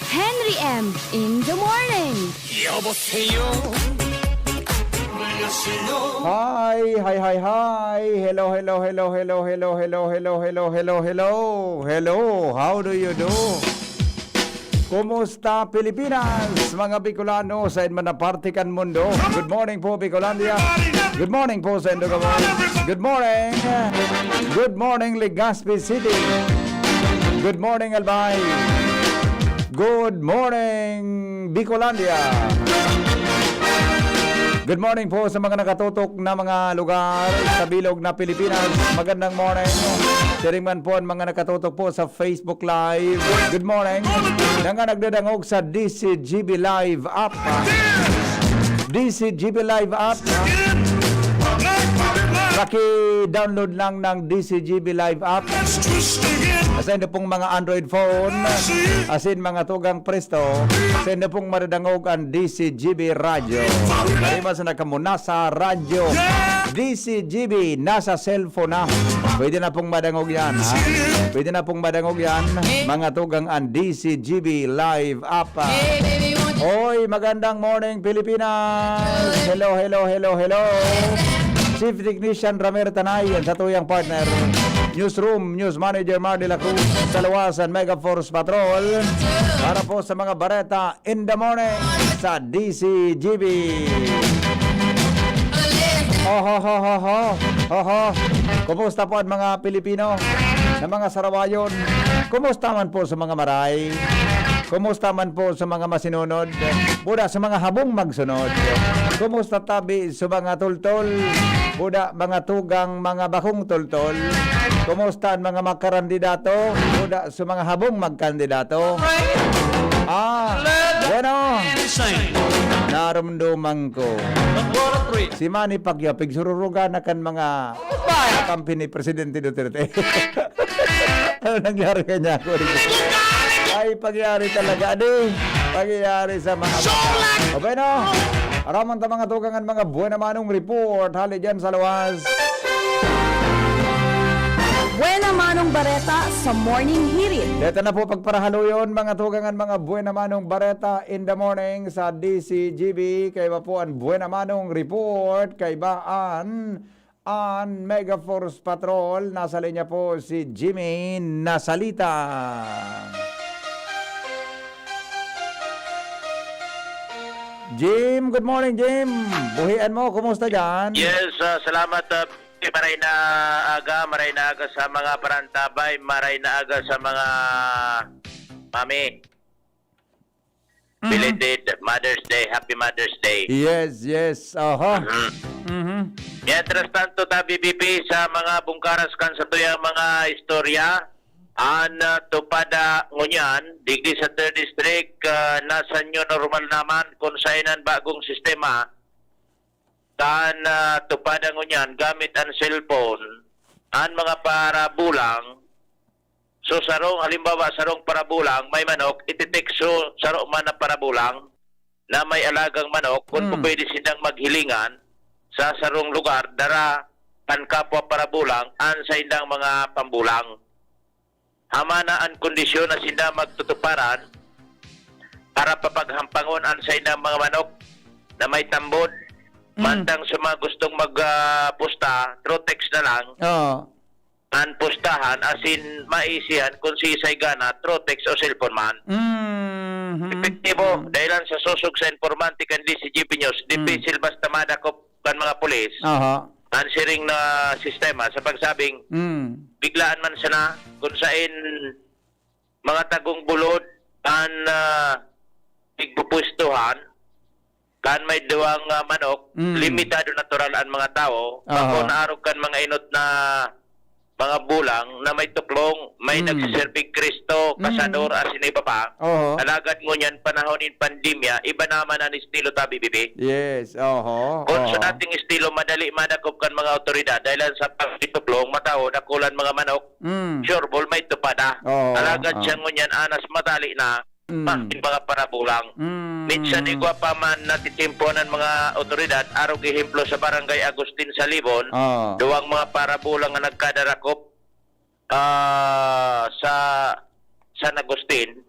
Henry M. in the morning. Hi. Hello. How do you do? Kumusta Pilipinas, mga Bicolano sa Manapatikan Mundo? Good morning po Bicolandia. Good morning po sa Indogawon. Good morning. Good morning Legazpi City. Good morning Albay. Good morning Bicolandia. Good morning po sa mga nakatutok na mga lugar sa bilog na Pilipinas. Magandang morning. Sharing man po ang mga nakatutok po sa Facebook Live. Good morning. Na nga nagdadangog sa DCGB Live app. DCGB Live app. Paki-download lang ng DCGB Live app. Asin na pong mga Android phone, asin mga tugang presto, asin na pong maradangog ang DCGB Radio. Lima sa nakamuna sa radyo. DCGB, nasa cellphone na. Pwede na pong madangog yan, ha? Pwede na pong madangog yan, mga tugang ang DCGB Live app. Oy, magandang morning Pilipinas! Hello. Chief Technician Ramir Tanay, ang satuyang partner. Newsroom, News Manager Mar de la Cruz, sa Luwasan Mega Force Patrol. Para po sa mga bareta in the morning sa DCGB. Kumusta po ang mga Pilipino na mga Sarawayon? Kumusta man po sa mga Maray? Kumusta man po sa mga masinunod? Buda sa mga habong magsunod. Kumusta tabi sa mga tultol? Buda mga tugang mga bakong tultol. Kumusta ang mga makarandidato? Buda sa mga habong magkandidato. Bueno. Naramdaman ko. Si Manny Pacquiao pigsururugan na kan mga kampi ni Presidente Duterte. Ano nangyari kanya ko? Ay, pagyari talaga, pagyari sa mga bata. O bueno, araman ta mga tugangan mga buena manong report. Hali dyan sa luwas. Buena Manong Bareta sa Morning Hirit. Dito na po pagparahaluyon mga tugangan mga buena manong bareta in the morning sa DCGB. Kaya ba po ang buena manong report? Kaya ba ang Mega Force Patrol? Nasa linya po si Jimmy Nasalita. Jim, good morning Jim. Buhian mo, kumusta dyan? Yes, salamat. Maray na aga sa mga parantabay, maray na aga sa mga mami. Belated Mother's Day, Happy Mother's Day. Yes. Mientras tanto, tabi BP sa mga bungkaras kan sa tuyang mga istorya, tupada ngunyan, digdi sa 3rd District, nasa new normal naman kung sainan bagong sistema, tupada ngunyan, gamit ang cellphone, ang mga parabulang, so sarong, halimbawa sarong parabulang, may manok, ititekso sarong man na parabulang, na may alagang manok, kung pwede silang maghilingan, sa sarong lugar, dara, kan kapwa parabulang, an sa indang mga pambulang. Hamana ang kondisyon na sila magtutuparan para papaghampangon ang sa inang mga manok na may tambod. Mantang sa mga gustong magpusta, through text na lang, ang pustahan, asin maisihan kung si Saigana, through text o cellphone man. Epektibo, dahilan sa susog sa informanti kan DCGP News, difficile basta madakop kan mga pulis, answering na sistema sa pagsabing, biglaan man sana kung sain mga tagong bulod ang igpupustuhan kan may duwang manok, limitado natural ang mga tao, kung naarog kan mga inot na mga bulang na may tuklong, may nagsiserving Kristo, kasador, asin iba pa, alagad mo niyan panahonin pandemya, iba naman ang estilo tabi, bibi. Yes, Kung sa dating estilo, madali manakop kan mga otoridad, dahil sa pagtituklong, matao, nakulan mga manok, sureball, may tupada. Alagad siya ngunyan, anas matali na, mga parabulang. Minsan igwa pa man natitimponan mga otoridad, arog ehemplo sa barangay Agustin sa Libon, duwang mga parabulang nga nagkadarakop sa San Agustin,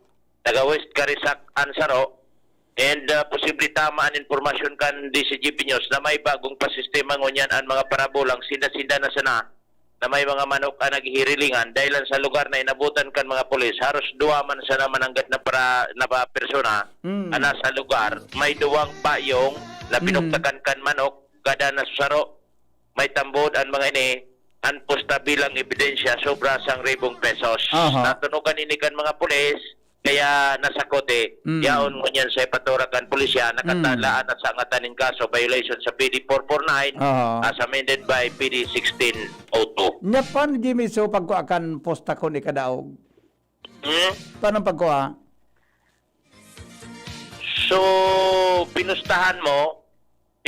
taga-West Carisac Ansaro, and posible tama ang informasyon kan DCGP News na may bagong pasistema ngunyan ang mga parabolang sinda-sinda na sana na may mga manok ang naghihirilingan dahil sa lugar na inabutan kan mga pulis, haros duwa man sana mananggat na persona ana sa lugar, may duwang bayong na pinuktakan kan manok, kada na susaro, may tambod ang mga ini, ang pusta bilang ebidensya, sobra sang ₱1,000. Natunugan ini kan mga pulis, kaya nasakote, yaon mo niyan sa ipaturakan pulisya, nakatalaan at sa angatanin kaso, violation sa PD 449, as amended by PD 1602. Nya pan Jimmy so pagko akan posta ko ni kadaog. Paano pagkuha? So, pinustahan mo,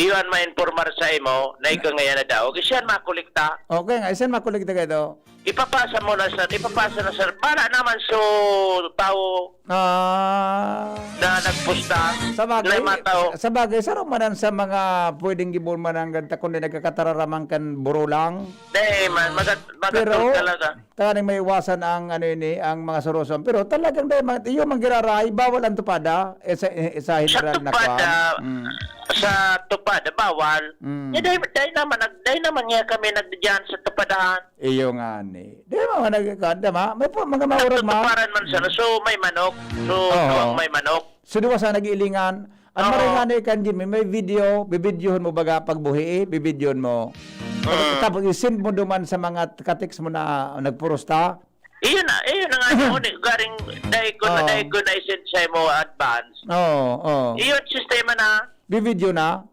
iwan ma-informar sa imo, na ikaw ngayon na daw, isyan makulikta, Okay nga, isan makuligta kayo. ipapasa na sa, para naman so, tao na nagpusta, Sabagay, na matao. sabagay, sarong manan sa mga pwedeng gibon man ganta kundi nagkakatararaman kan burulang. Dahil man, Pero, magatong talaga. talagang may iwasan ang ano ini, ang mga soroson. Pero talagang dahil iyo manggiraray, bawal ang tupada sa Sa general na tupad, kwan. sa tupad, bawal. Dahil naman nga kami nagdiyan sa tupadahan. Iyo nga ni. Di ba nagkakanda ma? May po mga maurag ma. Tuparan man sana. So, may manok. So, tuwang may manok. So di ba sa nag-iilingan? Ang maringani kan Jimmy, may video, bibidyohon mo baga pagbuhi, bibidyohon mo. Tapos isend mo duman sa mga katiks mo na nagpurusta. Iyon na nga yun. Garing, dahil ko na isend sa mo advance. Oo. Iyon, sistema na. Bibidyo na.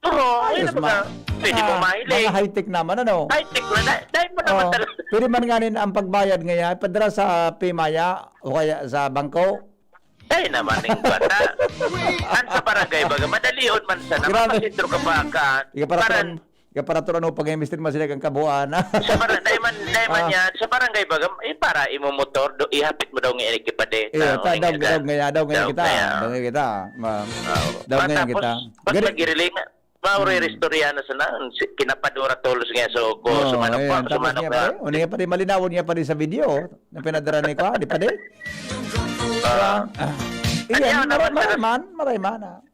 Oo, Ayos ayun na ba? Pwede mo mahilig. Mga high-tech naman, ano? High-tech na. Dahil mo naman talaga. Pwede man nga rin ang pagbayad ngayon, padala sa Pimaya o kaya sa bangko. Dahil naman yung bata. An sa barangay baga, madalion man sana. Grabe. Mapasintro ka pa ka. Para turan mo pag mistir mo sila kang kabuuan. Sa barangay, dahil man yan, sa barangay baga, para imo motor, ihapit mo daw ng elikipade. Daw ngayon kita. Daw ngayon kita. Pag nag-iriling, maure-restorya na sana, kinapadura tolos nga, so sumanok pa, sumanok pa. Una nga pa rin, malinawon nga pa rin sa video, na pinadara ni ko, di pa rin? Iyan, marayman.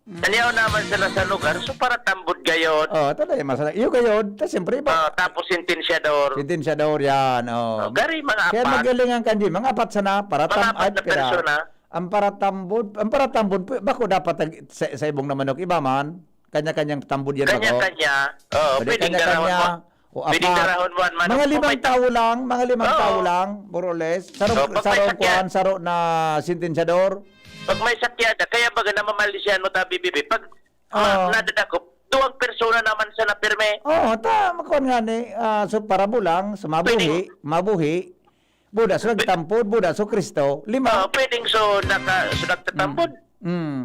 Aliyaw naman sila sa lugar, so para tambod gayon. Talaga, masala. Iyo gayon, siyempre ba? Tapos sintinsyador. Sintinsyador yan, Gari, mga Kaya apat. magaling ang kanji, mga apat sana, para Mga apat na persona. Ang paratambod, bako dapat sa ibong na manok, iba man, kanya-kanyang tambod yan bako. Kanya-kanya. Pwedeng Kanya-kanya. Pwedeng darahon mo. Mga limang tao lang, more or less. Saro na sintinsyador. Pag may sakyada, kaya baga na mamalisyan mo tabi bibi. Pag nadadakop, duwag persona naman sa napirme. Makuha nga ni, so parabulang, so mabuhi, Buddha, so nagtampod, Buddha, so Kristo, 5. Pwedeng so nagtatambod.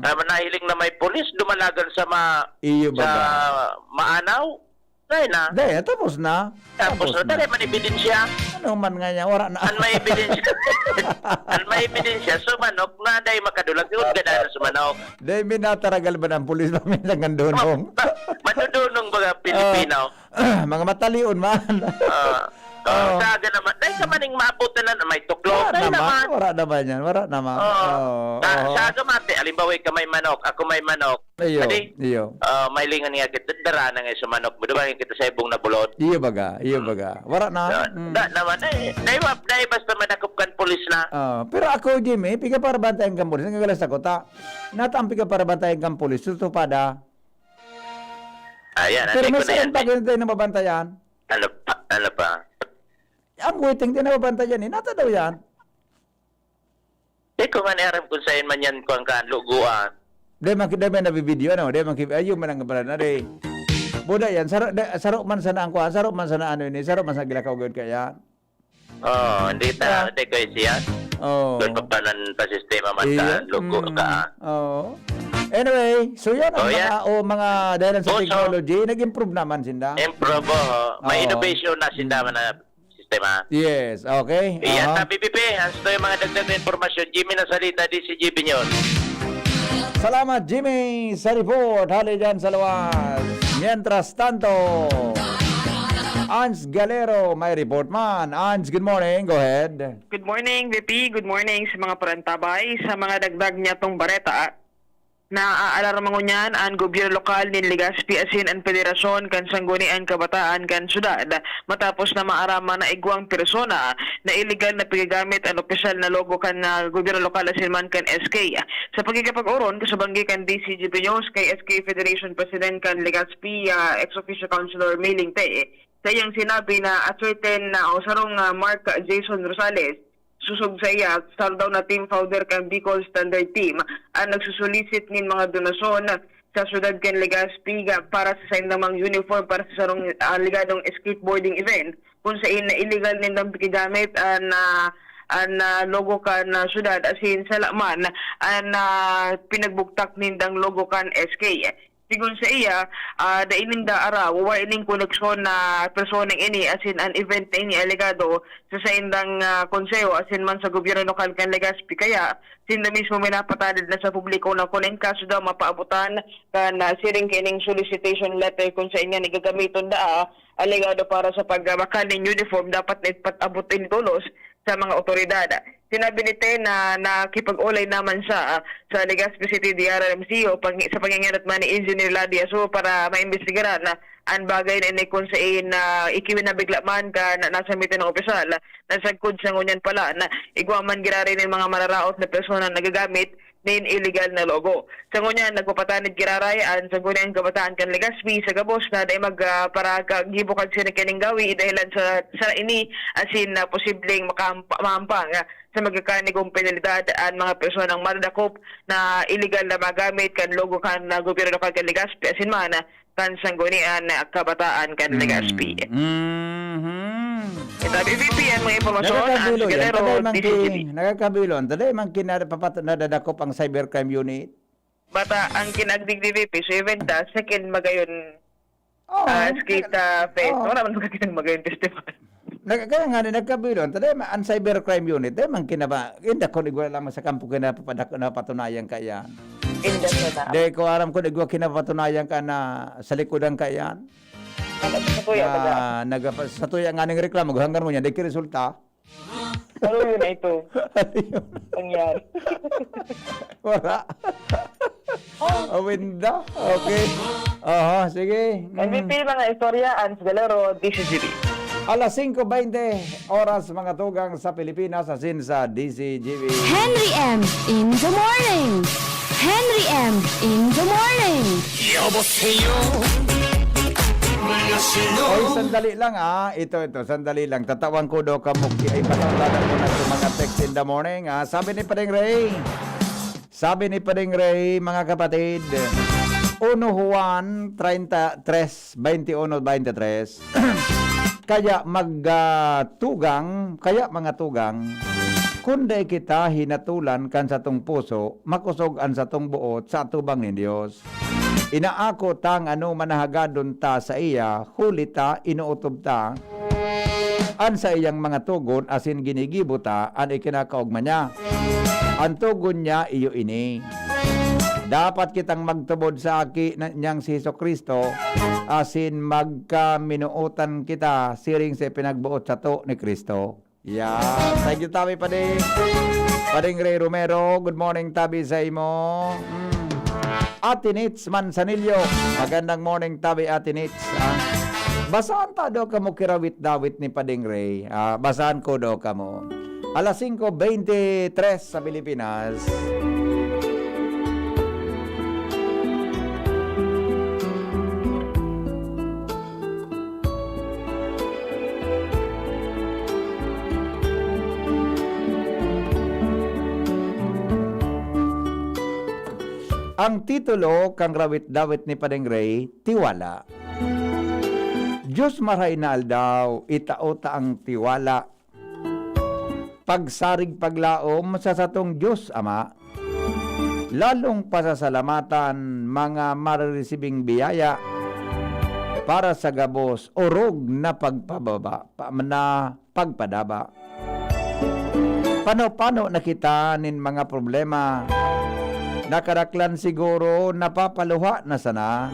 Manahiling na may pulis, dumalagan sa Iyo ba? maanaw. Dahil na. Dahil, tapos na. Tapos na. Dahil man ebidensya. Ano man nga niya, wala na. An may ebidensya. So manok na dahil makadulag. Yun ganda na sa manok. Dahil minataragal ba ng pulis ba may nangandunong? Manudunong baga Pilipino. Mga matalion man. Saga naman. Dahil ka maning maabot na may tuklog. Dahil naman. Wala naman. Saga mate. Alimbawa ka may manok. Ako may manok. Iyo. May lingan nga kita. Dara na nga sa manok. Budubangin kita sa ibong nabulot. Iyo baga. Wala na. Naman. Dahil basta manakupkan pulis na. Pero ako, Jimmy, piga para bantayan kang pulis. Nagagalas ako, natampi ka para bantayan kang pulis. Tutupada. Ayan. Pero may saan pa ganito na mabantayan? Ano pa? Ang waiting din na mabantayan, nata daw yan. Kung maniharap kung sa'yo man yan kung ang luguan. Dahil man nabibideo, ano? Dahil ayun man ang kapalan na rin. Buda yan, sarok man sana ang kuha, sarok man sana ano ini, sarok man sa gilakaw gawin kaya. Hindi ko siya. Doon pa panan pa sistema man ka, lugo ka. Anyway, so yan ang mga dahil sa Also, technology, nag-improve naman sinda. Improve, may innovation na sinda man na sistema. Yes, okay. Iyan na, BBP. Ang ito yung mga dagdag na informasyon. Jimmy Nasalita, DCGP News. Salamat, Jimmy, sa report. Hali dyan sa luwas. Mientras tanto, Ans Galero, may report man. Ans, good morning. Go ahead. Good morning, VP. Good morning sa mga parantabay. Sa mga dagdag niya tong bareta, naaalarma ko niyan ang gobyerno lokal ni Legazpi asin ang federasyon kan sanggunian kabataan kan syudad matapos na maarama na igwang persona na illegal na pagagamit ang opisyal na logo kan gobyerno lokal asin man kan SK. Sa pagkikapag-oron kasabanggi kan DCGP News kay SK Federation President kan Legazpi ex-officio councilor Mailing Te, sa iyang sinabi na a certain sarong Mark Jason Rosales susog sa iya, sa daw na team founder kang Bicol Standard Team ang nagsusulisit ng mga donasyon sa syudad kan Legazpi para sa namang uniform para sa sarong ligadong skateboarding event kung sa na illegal nindang pikigamit ang logo kan syudad asin sa laman ang pinagbuktak nindang logo kan SK. Sigun sa iya, dainin da araw, wa ining koneksyon na personeng ini asin an event na ini alegado sa indang konseyo asin man sa gobyerno lokal kan Legazpi kaya sinda mismo minapatalid na sa publiko na kung kaso daw mapaabutan kan siring kining solicitation letter kung sa inya nigagamiton da alegado para sa pagmakal ng uniform dapat na ipatabutin tulos sa mga otoridad. Sinabi ni Te na nakipag-ulay naman sa Legazpi City DRMCO sa pangyayari man ni Engineer Ladia so para maimbestigaran na ang bagay na inikon sa ikiwin na bigla man ka na nasa mitin ng opisyal na sagkod sa ngunyan pala na igwaman girari ng mga mararaot na persona nagagamit nin illegal na logo. Sa ngunyan, nagpapatanid kiraray ang sa ngunyan kabataan kan Legazpi sa gabos na dahil para gibukag sila kining gawi dahilan sa ini asin na posibleng makahampang sa magkakanigong penalidad ang mga personang madadakop na illegal na magamit kan logo kan gobyerno lokal kan Legazpi asin man kan sanggunian kabataan kan Legazpi. Ito BVP ang mga impormasyon ang Galero DCGP. Nakakabilon. Taday man nadadakop ang cybercrime unit. Bata ang kinagdig DVP so event second magayon skate fest. Wala man magayon magayon festival. Kaya nga nagkabilon. Taday ang cybercrime unit. Taday man kinaba. Hindi ko nigwa lamang sa kampo kinapatunayan kaya. Dahil ko aram ko nigwa kinapatunayan ka na sa likodan kaya. Sa tuya nga ng reklamo, hanggang mo niya, dahil resulta. Ano yun na ito? Pangyari. Wala. Winda. Okay. Sige. MVP mga istorya, Ans Galero, DCGP. Alas 5:20 oras mga tugang sa Pilipinas, asin sa DCGB. Henry M. in the morning. Henry M. in the morning. Oy, sandali lang Ito, sandali lang. Tatawan ko daw kamuki ay patawladan ko na sa mga text in the morning Sabi ni Padeng Ray, mga kapatid, 1 Juan 33:21-23 kaya mga tugang, kunday kita hinatulan kan sa tong puso, makusog-an sa tong buot sa atubang ni Dios. Inaako tang manahagadon ta sa iya, huli ta, inuutob ta, an sa iyang mga tugon, asin ginigibo ta, an ikinakaugma niya. Ang tugon niya, iyo ini. Dapat kitang magtubod sa niyang si Jesucristo, asin magkaminuutan kita, siring sa pinagbuot sa to ni Kristo. Yan. Thank you, Tabi Padeng Ray Romero. Good morning, Tabi, sa imo. Ate Nits Manzanillo. Magandang morning, Tabi, Ate Nits. Basahan ta daw kamo kirawit-dawit ni Padeng Ray. Basahan ko daw kamo. Alas 5:23 sa Pilipinas. Ang titulo kang rawit-dawit ni Padeng Ray, Tiwala. Diyos maray na aldaw, itaota ang tiwala. Pagsarig paglaom sa satong Diyos Ama, lalong pasasalamatan mga mariresibing biyaya para sa gabos orog na pagpadaba. Pano-pano nakita nin mga problema, nakaraklan siguro napapaluha na sana.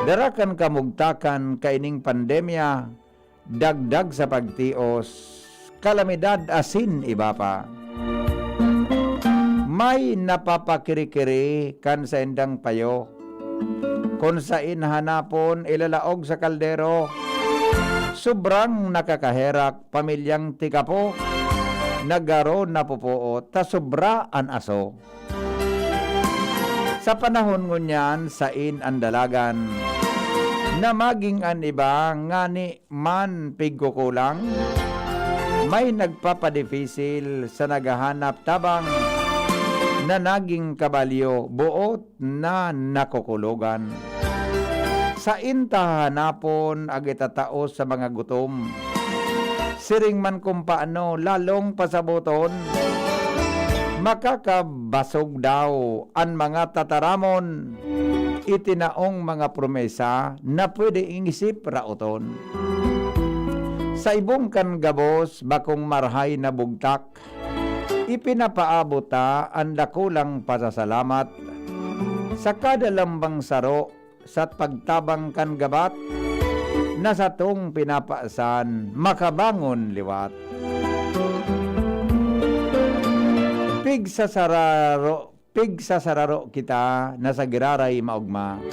Darakan kamugtakan kaining pandemya, dagdag sa pagtios, kalamidad asin iba pa. May napapakiri-kiri kan sa indang payo, kung saan hanapon ilalaog sa kaldero, sobrang nakakaherak pamilyang tikapo, nagaro na pupuot, ta sobra an aso. Sa panahon ngunyan, sain ang dalagan, na maging an iba, ngani man pigkukulang, may nagpapadifisil sa naghahanap tabang, na naging kabalyo, buot na nakukulugan. Sa intahanapon agitataos sa mga gutom, siring man kung paano lalong pasabuton, makakabasog daw ang mga tataramon, itinaong mga promesa na pwede ingisip rauton. Sa ibong kan gabos bakong marhay na bugtak, ipinapaabot ta ang dakulang pasasalamat sa kadalambang saro sa pagtabang kan gabat, na sa tong pinapaasan makabangon liwat. Pig sa sararo kita na sa giraray maugma,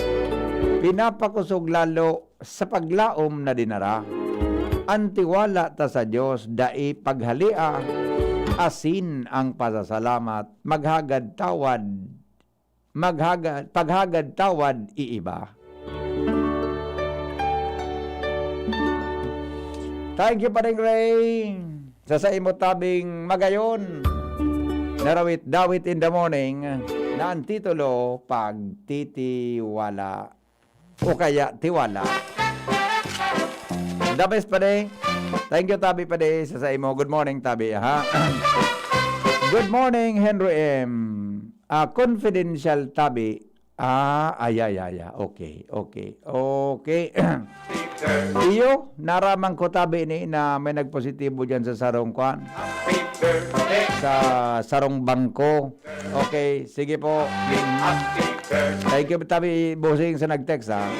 pinapakusog lalo sa paglaom na dinara, antiwala ta sa Diyos dai paghalia, asin ang pasasalamat, paghagad tawad iiba. Thank you pa rin, Ray. Sa imo tabing magayon, narawit dawit in the morning, na ang titulo, pagtitiwala o kaya tiwala. The best pa rin. Thank you, Tabi pa rin sa imo. Good morning, Tabi. Ha? Good morning, Henry M. Confidential, Tabi. Okay. Iyo, naramang ko, Tabi, ni na may nagpositibo dyan sa sarong kwan. Sa sarong bangko. Okay, sige po. Thank you, Tabi Bosing, sa nag-text, ha.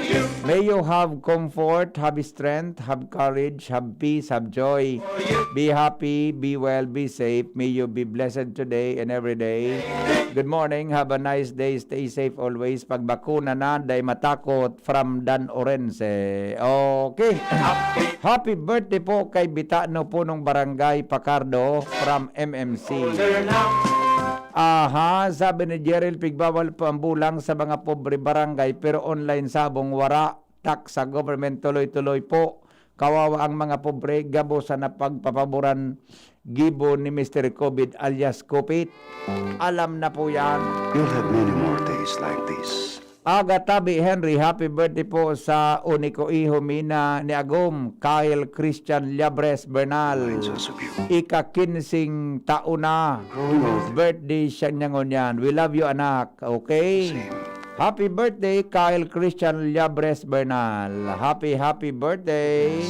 May you have comfort, have strength, have courage, have peace, have joy. Be happy, be well, be safe. May you be blessed today and every day. Good morning, have a nice day, stay safe always. Pagbakuna na, day matakot, from Dan Orense. Okay. Happy birthday po kay Bitano Punong Barangay Pacardo from MMC. Aha, sabi ni Jeril, pigbawal po ang bulang sa mga pobre barangay pero online sabong wara, tax sa government tuloy-tuloy po. Kawawa ang mga pobre, gabo sa napagpapaboran gibo ni Mr. COVID alias Kopit. Alam na po yan. You'll have many more days like this. Aga Tabi Henry, happy birthday po sa uniko iho mina ni Agom, Kyle Christian Liabres Bernal. Ika-kinsing taon na. Birthday siya nyangon yan. We love you, anak. Okay? Happy birthday, Kyle Christian Liabres Bernal. Happy birthday.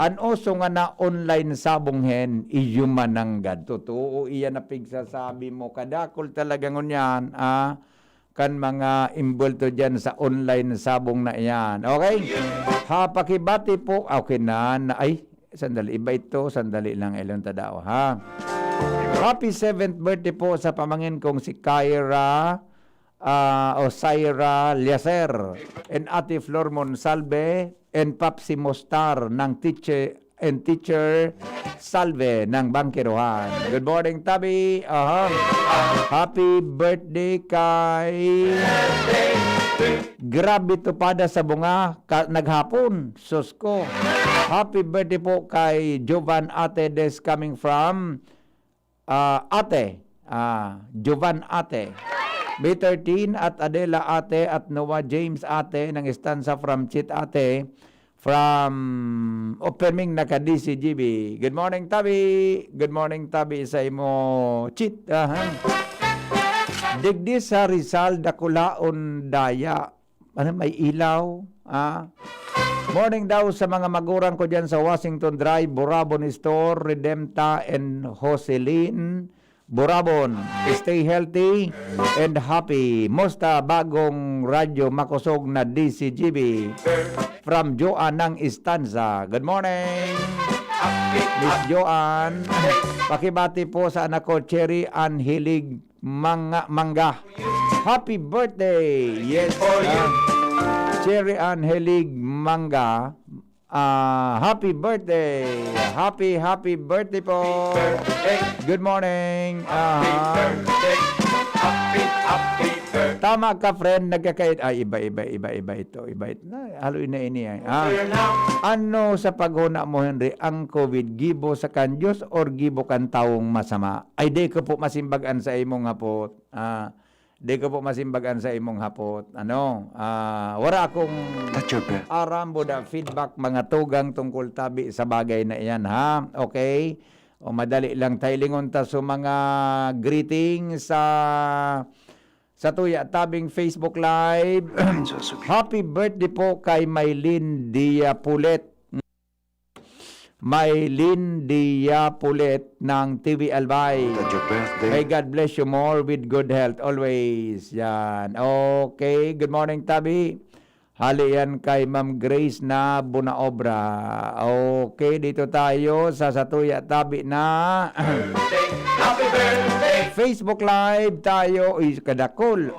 Anoso nga na online sabonghen, iyumananggad. Totoo, iyan na pigsasabi mo. Kadakol talaga ngon yan, kan mga imbulto dyan sa online sabong na yan. Okay? Pakibati po. Okay na. Ay, sandali. Iba ito. Sandali lang. Elon tadao, ha? Happy 7th birthday po sa pamangkin kong si Kyra Syra Liaser and Ate Flor Monsalve and Papsi Mostar ng teacher Salve ng Bangkiruhan. Good morning, Tabi. Happy birthday kay... Grabe tupada sa bunga naghapon. Sus ko. Happy birthday po kay Jovan Ate Des coming from Ate. Jovan Ate. May 13 at Adela Ate at Noah James Ate ng Estanza from Chit Ate. From opening na ka DCGB. Good morning, Tabi. Good morning, Tabi, sa imo Chit. Digdi sa Rizal, Dakulaon, Daya. Ano, may ilaw? Morning daw sa mga magurang ko dyan sa Washington Drive, Borabon Store, Redempta, and Jocelyn. Burabon. Stay healthy and happy. Musta bagong radyo makusog na DCGB from Joan ng Istanza. Good morning, Miss Joan. Pakibati po sa anak ko, Cherry Ann Hilig Mangga. Happy birthday! Yes, Cherry Ann Hilig Mangga. Happy birthday! Happy birthday po! Good morning! Tama ka, friend. Nagkakait. Iba ito. Haluin na ini. Ano sa paghuna mo, Henry, ang COVID, gibo sa kan Diyos or gibo kan taong masama? Ay, di ko po masimbagan sa imong hapot. Di ko po masimbagan sa imong hapot. Wala akong At your best. arambo da feedback mga tugang tungkol tabi sa bagay na iyan, ha? Okay? O madali lang tayo lingon ta sa mga greetings sa Tuya Tabing Facebook Live. Happy birthday po kay Maylin Diapulet. Maylin Diapulet ng TV Albay. At your birthday. May God bless you more with good health always. Yan. Okay. Good morning, Tabi. Hali yan kay Ma'am Grace na Bunaobra. Okay. Dito tayo sa Satuya Tabi na Facebook Live tayo. Kadakol.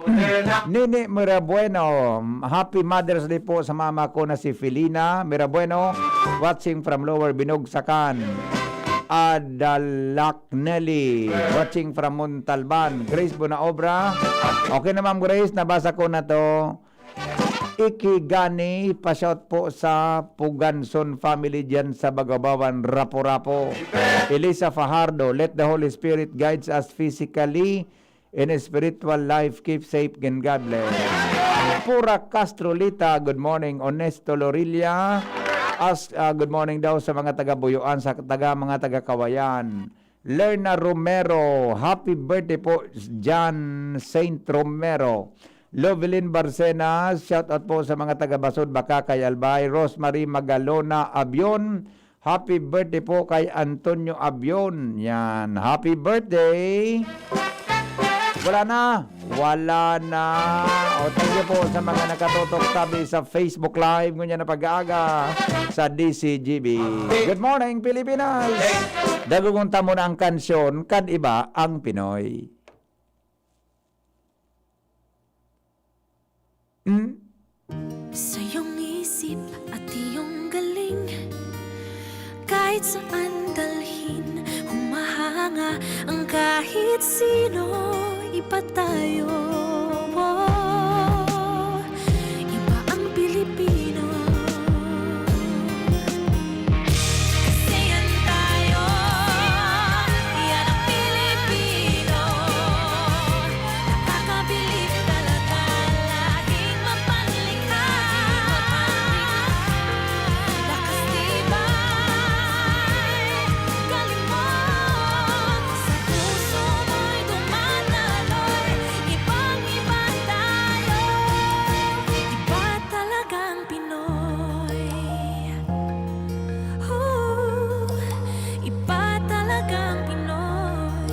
Nini Mirabueno. Happy Mother's Day po sa mama ko na si Felina Mirabueno. Watching from Lower Binogsakan. Adalak Nelly, watching from Montalban. Grace Bunaobra. Okay na, Ma'am Grace, nabasa ko na to. Ikigani, pa-shout po sa Puganson family dyan sa Bagabawan, Rapo-Rapo. Elisa Fajardo, let the Holy Spirit guides us physically in a spiritual life. Keep safe and God bless. Pura Castrolita, good morning. Honesto Lorilla, good morning daw sa mga taga-Buyuan, sa mga taga-Kawayan. Lerna Romero, happy birthday po, John Saint Romero. Lovelyn Barcena, shout out po sa mga taga-Basod, Bakakay, Albay. Rosemary Magalona Abion, happy birthday po kay Antonio Abion. Yan, happy birthday. Wala na. O, thank you po sa mga nakatutok tabi sa Facebook Live ngunya na pag-aaga sa DCGB. Good morning, Pilipinas! Dagugunta mo na ang kansyon, kad iba ang Pinoy. Sa iyong isip at iyong galing, kahit saan dalhin, humahanga ang kahit sino. Iba tayo, iba ang Pilipino. Kasi yan tayo, yan ang Pilipino. Nakakabilib talaga, laging mapanlikha. Lakas tibay, galing mo, sa puso mo'y dumadaloy. Ibang-iba tayo, iba talagang Pinoy. Iba talagang Pinoy.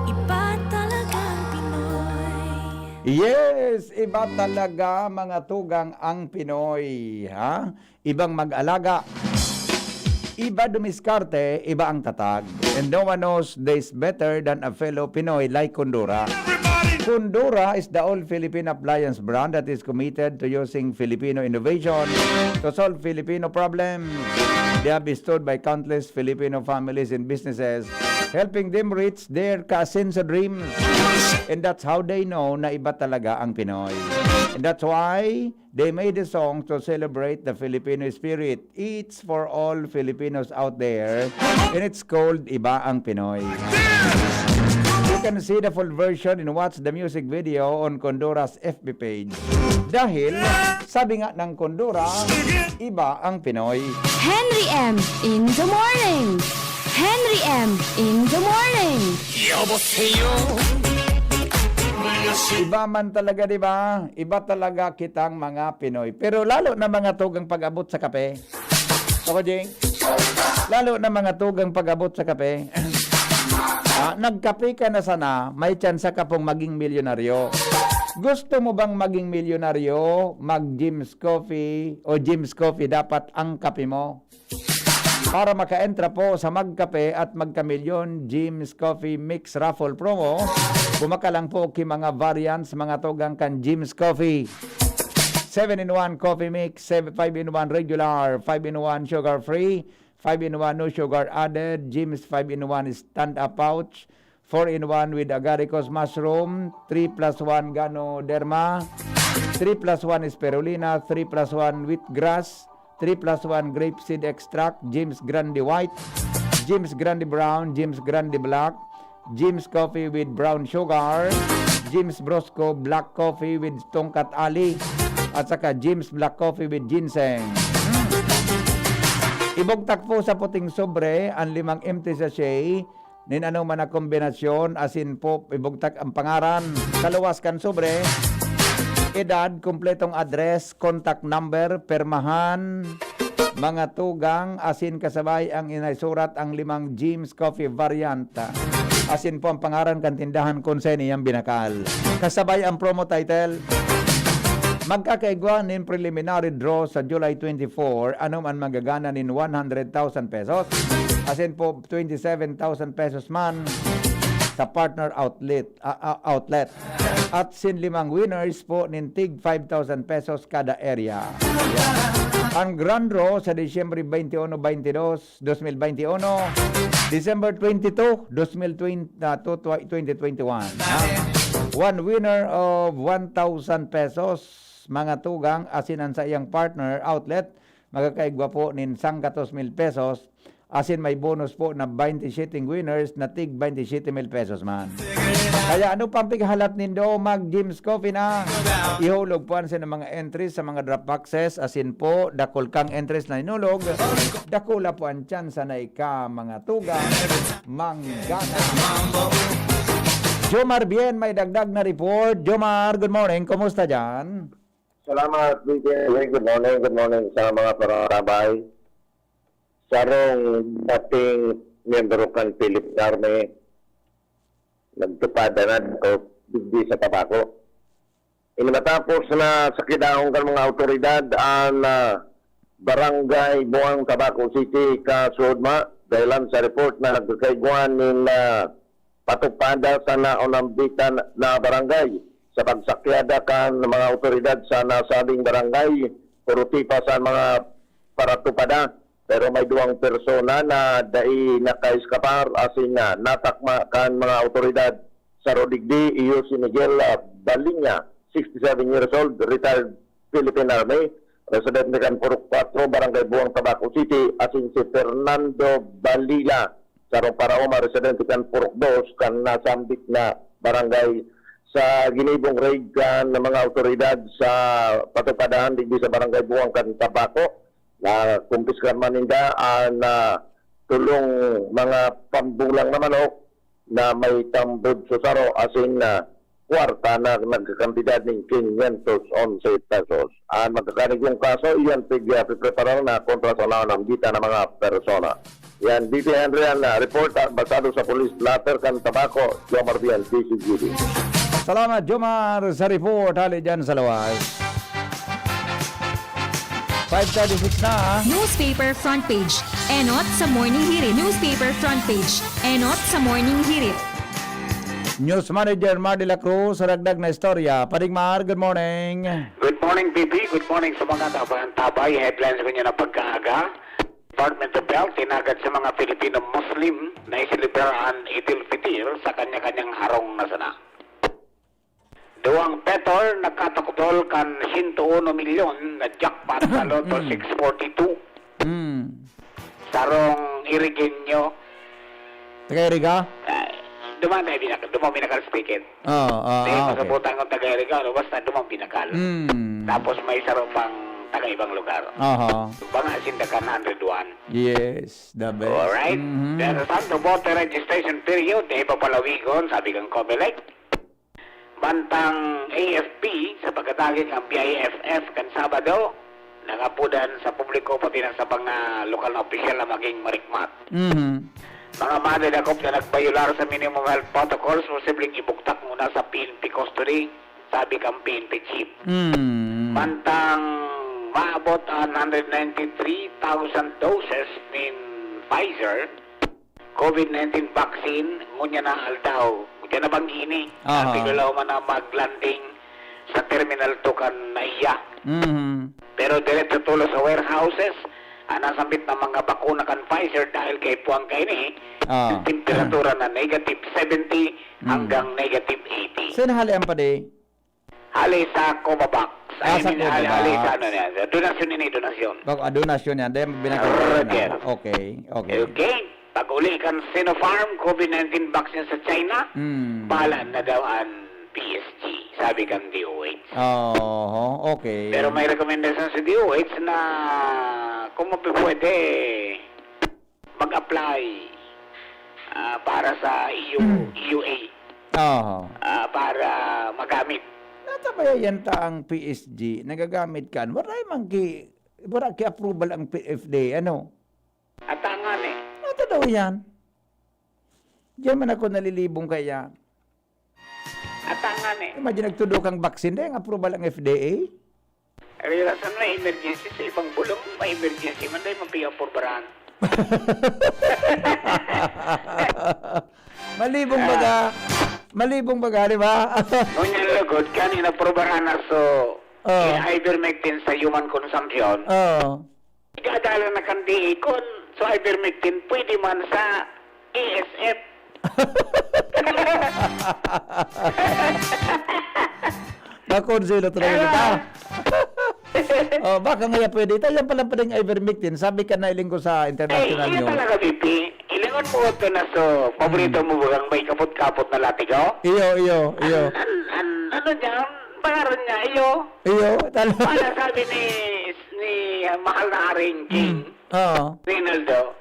Iba talagang Pinoy. Yes, iba talaga mga tugang ang Pinoy, ha? Ibang mag-alaga. Iba dumiskarte, iba ang tatag. And no one knows this better than a fellow Pinoy like Kundura. Kundura is the old Philippine appliance brand that is committed to using Filipino innovation to solve Filipino problems. They are bestowed by countless Filipino families and businesses, helping them reach their kasenso dreams. And that's how they know na iba talaga ang Pinoy. And that's why they made a song to celebrate the Filipino spirit. It's for all Filipinos out there, and it's called Iba ang Pinoy. You can see the full version and watch the music video on Kondura's FB page. Dahil, sabi nga ng Kondura, iba ang Pinoy. Henry M. in the morning. Henry M. in the morning. Iba man talaga, di ba? Iba talaga kitang mga Pinoy. Pero lalo na mga tugang pag-abot sa kape. Ako, Jing. Lalo na mga tugang pag-abot sa kape. Nagkape ka na sana, may tsansa ka pong maging milyonaryo. Gusto mo bang maging milyonaryo, mag-Jim's Coffee o Jim's Coffee dapat ang kape mo? Para maka-entra po sa magkape at magkamilyon Jim's Coffee Mix Raffle Promo, bumaka lang po ki mga variants, mga tugang kan Jim's Coffee. 7-in-1 coffee mix, 5-in-1 regular, 5-in-1 sugar-free, 5-in-1 no sugar added, Jim's 5-in-1 stand-up pouch, 4-in-1 with agaricus mushroom, 3+1 ganoderma, 3+1 spirulina, 3+1 wheatgrass, 3+1 grapeseed extract, Jim's Grande White, Jim's Grande Brown, Jim's Grande Black, Jim's Coffee with brown sugar, Jim's Brosco Black Coffee with tongkat ali, at saka Jim's Black Coffee with ginseng. Ibugtak po sa puting sobre ang 5 empty sachet nin ano man na kombinasyon, asin po ibugtak ang pangaran. Kaluwas kan sobre, edad, kumpletong address, contact number, permahan, mga tugang, asin kasabay ang inaisurat ang 5 Jim's Coffee variant. Asin po ang pangaran kan tindahan kung sa iniyang binakal. Kasabay ang promo title. Magkakaigwa nin preliminary draw sa July 24, ano man magagana nin 100,000 pesos. Asin po 27,000 pesos man sa partner outlet. At sin 5 winners po nin tig 5,000 pesos kada area. Ang grand draw sa Disyembre 21-22, 2021, December 22, 2021. One winner of 1,000 pesos, mga tugang, asinan sa iyang partner outlet, magkakaigwa po nin 100,000 pesos, asin may bonus po na 27 winners na tig 27,000 pesos man. Kaya ano pang pighalat nindo, mag Jim's Coffee na. Ihulog po sa mga entries sa mga drop boxes, asin po dakol kang entries na inulog, dakula po ang chance na ika mga tugang manggana. Jomar Bien, may dagdag na report. Jomar, good morning. Kumusta dyan? Salamat, DJ. Good morning sa mga parabay. Sarong dating miyembro kan Philippine Army, nagtupad na dito digdi sa tabako. Matapos na sa kidaong kan mga autoridad ang barangay Buang Tabaco City, Kasudma, dahilan sa report na nagkakaiguan ng patupada sa naunambitan na barangay sa pagsakyada kan mga autoridad sa nasabing barangay, purutipa sa mga paratupada. Pero may 2 persona na dai nakaiskapar asin na natakma kan mga autoridad sa Rodigdi, iyo si Miguel Balinya, 67 years old, retired Philippine Army, resident ni kan Purok 4, Barangay Buang Tabaco City, asin si Fernando Balila, sa Paraoma, resident ni kan Purok 2, kan nasambit na barangay sa ginibong raid kan ng mga autoridad sa patupadahan digdi sa Barangay Buang kan Tabaco, na kumpiskan maninda ang tulong mga pambulang na manok na may tambod susaro asin na kwarta na nagkakantidad ng 511 pesos. Ang magkakanigong kaso, iyan pipreparar na kontra sa naunambitan ng mga persona. Yan, DP Henry ang report basado sa police blatter kan Tabaco, Jomar Bian, DCGD. Salamat, Jomar, sa report. Hali dyan sa lawas. 5:36 na. Newspaper front page. Enot sa morning hirit. Newspaper front page. Enot sa morning hirit. News Manager Mar de la Cruz, ragdag na istorya. Padigmar, good morning. Good morning, PP. Good morning sa mga tabay. Headlines ko niya na pagkaaga. Department of Health, tinagad sa mga Filipino Muslim na isiliberahan Idil Fitir sa kanya-kanyang harong na sana. 2 petor nakatakdol kan 101 milyon na jackpot sa Lotto 642. Sarong Irigenyo. Taga-Eriga? Dumang binakal speaking. Okay. Masabutan ko taga-Iriga, basta dumang binakal. Tapos may sarong pang taga-ibang lugar. Banga sindakan 101. Yes, the best. Alright. Then Santo Bote registration period, di pa palawigon, sabi kang Comelec. Bantang AFP sa pagkatagin ng BIFF kan Sabado, nangapudan sa publiko pati na sa mga lokal na opisyal na maging marikmat. Mga mananakop na nagbayular sa minimum health protocols, posibleng ibuktak muna sa PNP custody, sabi kang PNP chief. Mantang maabot ang 193,000 doses ng Pfizer COVID-19 vaccine, ngunya na aldaw. Ngunya na bang ini? Aha. Biglaw man na mag-landing sa Terminal 2 kan Naiya. Pero diretso tulo sa warehouses, nasambit ng mga bakuna kan Pfizer dahil kay puwang kayo ni, yung temperatura na negative 70 hanggang negative 80. Saan halian pa di? Hali sa Covabox. Sa Covabox. Hali sa ano niya. Donasyon ini, donasyon. Donasyon yan. Dahil binakit Roger. na. Okay. Okay. Pag-uli kan Sinopharm COVID-19 vaccine sa China, bahala na daw ang PSG, sabi kang DOH. Okay. Pero may recommendation sa DOH na kung pwede mag-apply para sa EUA para magamit. Natabayan ta ang PSG, nagagamit kan. Wala ki approval ang FDA, ano? At tangan eh. Ito daw yan. Diyan man ako nalilibong kaya. At tangan eh. Imagine nagtudo kang vaccine, dahil ang approval ang FDA. Relasan may emergency sa ibang bulong, may emergency man dahil mapiapurbaran. Malibong baga, di ba? Ngunyan lagod, kanina probaran na so ivermectin sa human consumption. Ikadala na kan diikon, so ivermectin pwede man sa ESF. Bakonsilo talaga kita. Baka nga pwede. Ito yan pala pa rin ivermectin. Sabi ka na iling ko sa international Iya news. talaga, Bibi. Ilingon mo ito na so, paborito mo bagang may kapot-kapot na latigo? Iyo. Ano dyan? Pangaran niya, iyo. Para sabi ni mahal na Aring King, Rinaldo,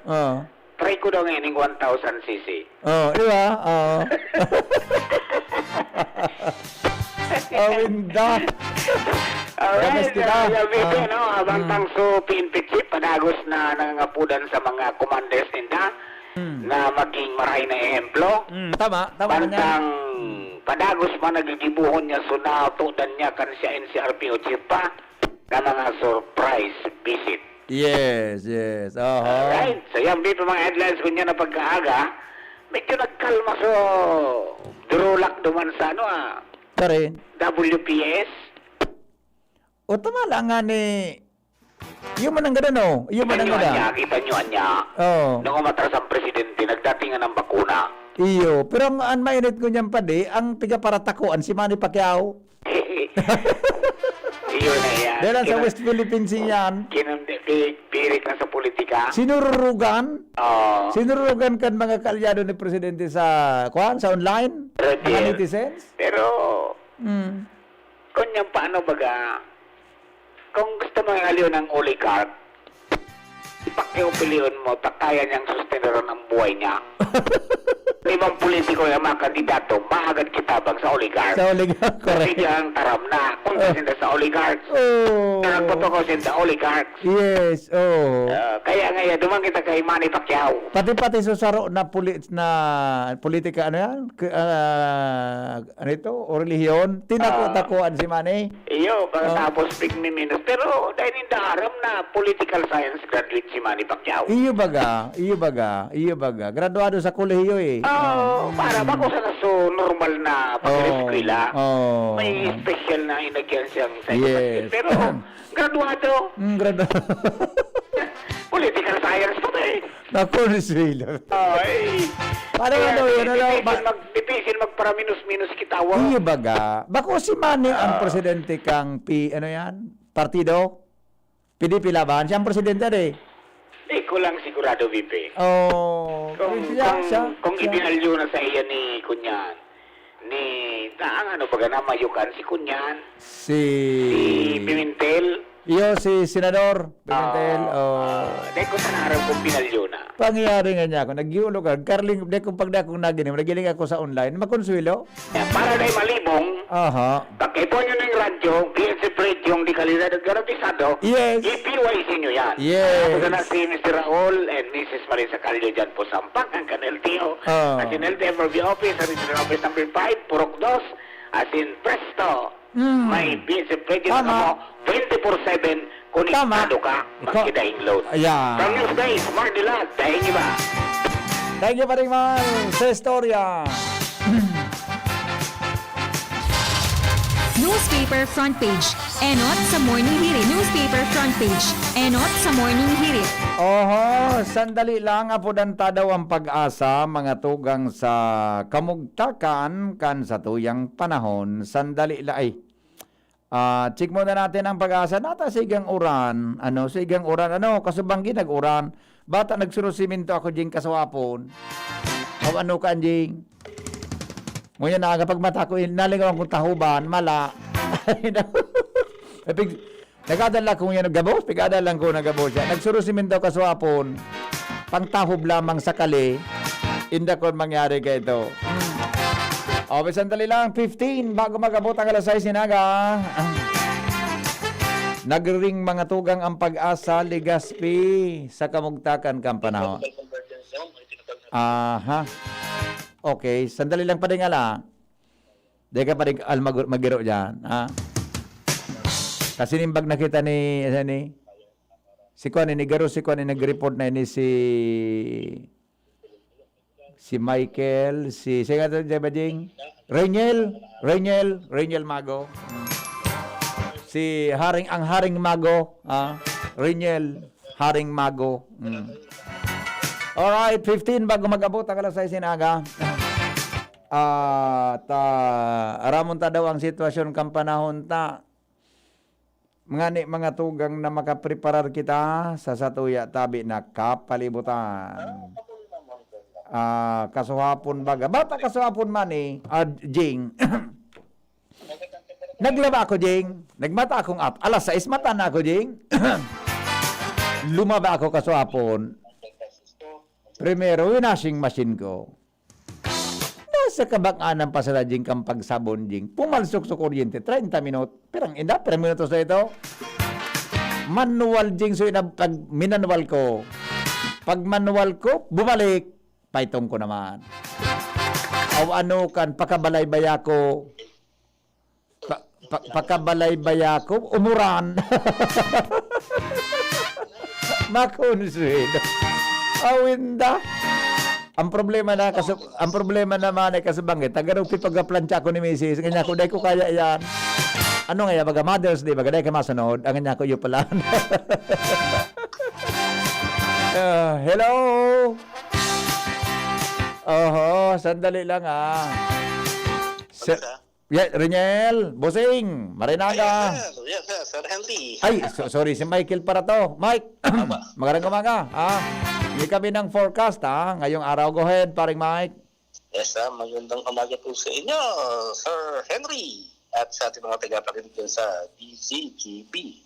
try ko daw ngayon yung 1,000 cc. Di ba? Winda. Alright, kita. Bibi, habang tangso PNP chief, padagos na nangangapudan sa mga commanders ninda na maging marahay na ehemplo. Tama ka niya. Bantang padagos man nagigibuhon niya sunato dan niya kan siya NCRPO chief pa na mga surprise visit. Yes. Alright, so yan Bibi, mga headlines ko niya na pagkaaga, medyo nagkalma so durulak duman sa Sorry. WPS. O tama lang nga ni... Yung manang gada, no? Yung manang gada. Kita nyo anya. Nung umatras ang presidente, nagdatingan ng bakuna. Iyo. Pero ang mainit ko niyan pa di, ang tiga para takuan, si Manny Pacquiao. Iyo na yan. Dahil sa West Philippines yan. Pirik na sa politika. Sinururugan. Sinururugan kan mga kalyado ni presidente sa online. Mga netizens. Pero, kung yung paano baga, kung gusto mo yung aliw ng oligarch, ipakiupilion mo, kaya niyang sustenaron ang buhay niya. Ibang politiko yung mga kandidato, mahagad kitabang sa oligarch. Sa oligarch, correct. Kasi ang taram na, kung sinda sa oligarch. Nagboto ko sinda oligarch. Yes, Kaya ngayon, dumang kita kay Manny Pacquiao. Pati susaro na politika, ano yan? Ano ito? O relihiyon? Tinako-takuan si Manny? Iyo, pagkatapos big minus. Pero dahil hindi aram na political science graduate si Manny Pacquiao. Iyo baga. Graduado sa kolehiyo eh. Para ba ko sa so normal na pag-eskwela, may special na inagyan siyang Yes. Pero graduado, political science pa eh. Naku, Rizwilo. Paano Kaya ano yun? Difícil magpara minus kitawa. Iyo baga. Bako si Manny ang presidente kang partido? PDP Laban. Siya ang presidente rin. Hindi ko lang sigurado, Vipe. Kung ibinalyo na sa iya ni Kunyan, ang ano baga na mayukan si Kunyan, si Pimentel. Iyo, si Senador Pimentel. Dahil ko sa naharap kong binalyo na. Pangyayari nga niya ako, nagyulo ka, karling, di kung pagda akong naginim, nagiling ako sa online, makonsuelo. Para day malibong, Aha. pakipon nyo ng radyo, PNC Fred yung di kalidad at garantisado, Yes. i-PYC nyo yan. Yes. Ako na si Mr. Raul and Mrs. Marisa Carrillo dyan po sa Ampak, ang LTO. Ah. At in LTFRB office, at regional office number 5, Purok 2, at in Presto. May PNC Fred yung Tama. ano, 24/7, konektado ka, magkidahing load. Ayan. From Newsday, Smart Dilat, dahil nyo ba? Thank you, Paring Mal, sa istorya. Newspaper front page. Enot sa morning hirit. Newspaper front page. Enot sa morning hirit. Oho, sandali lang apodanta daw ang pag-asa mga tugang sa kamugtakan kan sa tuyang panahon. Sandali lang ay. Check muna natin ang pag-asa. Nata sigang uran. Sigang uran. Kasubanggi nag-uran. Bata nagsurusiminto ako ding kasawapon. O ano ka ding? Ngayon na kapag mata ko, nalingawan kong tahuban, mala. Nagadala ko yan gabos, pigadala ko na gabos siya. Nagsurusiminto kaswapon, pangtahob lamang sa kali, inda ko mangyari ka ito. O, sandali lang, 15, bago magabot ang alas 6 sinaga. Nagring mga tugang ang pag-asa, Ligaspi, sa kamugtakan kang panahon. Aha. Okay, sandali lang pa rin ala. Di ka pa rin magiro dyan. Ha? Kasi nimbag nakita ni si Kwan, ni Garo, si Kwan, nag-report na ini si Michael, si nga ito, Jabading? Rainiel Mago. Si Haring Mago. Rainiel, Haring Mago. Alright, 15 bago mag-abot ang alas 6 sinaga. Aramon ta daw ang sitwasyon kang panahon ta. Mga tugang na makapreparar kita sa satuya tabi na kapalibutan. Kasuhapon baga. Bata kasuhapon man Jing. Naglaba ako, Jing. Nagmata akong up. Alas 6 mata na ako, Jing. Lumaba ako kasuhapon. Primero, winashing machine ko. Nasa kabak-anan pa sa ding kang pagsabon, Jing. Pumalsok sa kuryente, 30 minut. Pirang minutos na ito. Manual, Jing. So, pag minanual ko, pag manual ko, bumalik. Paitong ko naman. Pakabalay-baya ko. Pakabalay-baya ko, umuran. Makonsuelo. Awinda. Ang problema naman ay kasabangit. Tagarong pipagaplancha ko ni Mrs. Kanya ko, dahil ko kaya yan. Ano nga yan? Baga Mother's Day, baga dahil ka masunod. Ang kanya ko yung pala. Hello? Oho, sandali lang Reniel, Bosing, Marinaga. Yes, Sir Henry. Ay, sorry, si Michael para to. Mike, magandang umaga. Hindi kami ng forecast ngayong araw. Go ahead, paring Mike. Yes, magandang umaga po sa inyo, Sir Henry. At sa ating mga tagapakinig sa DZGB.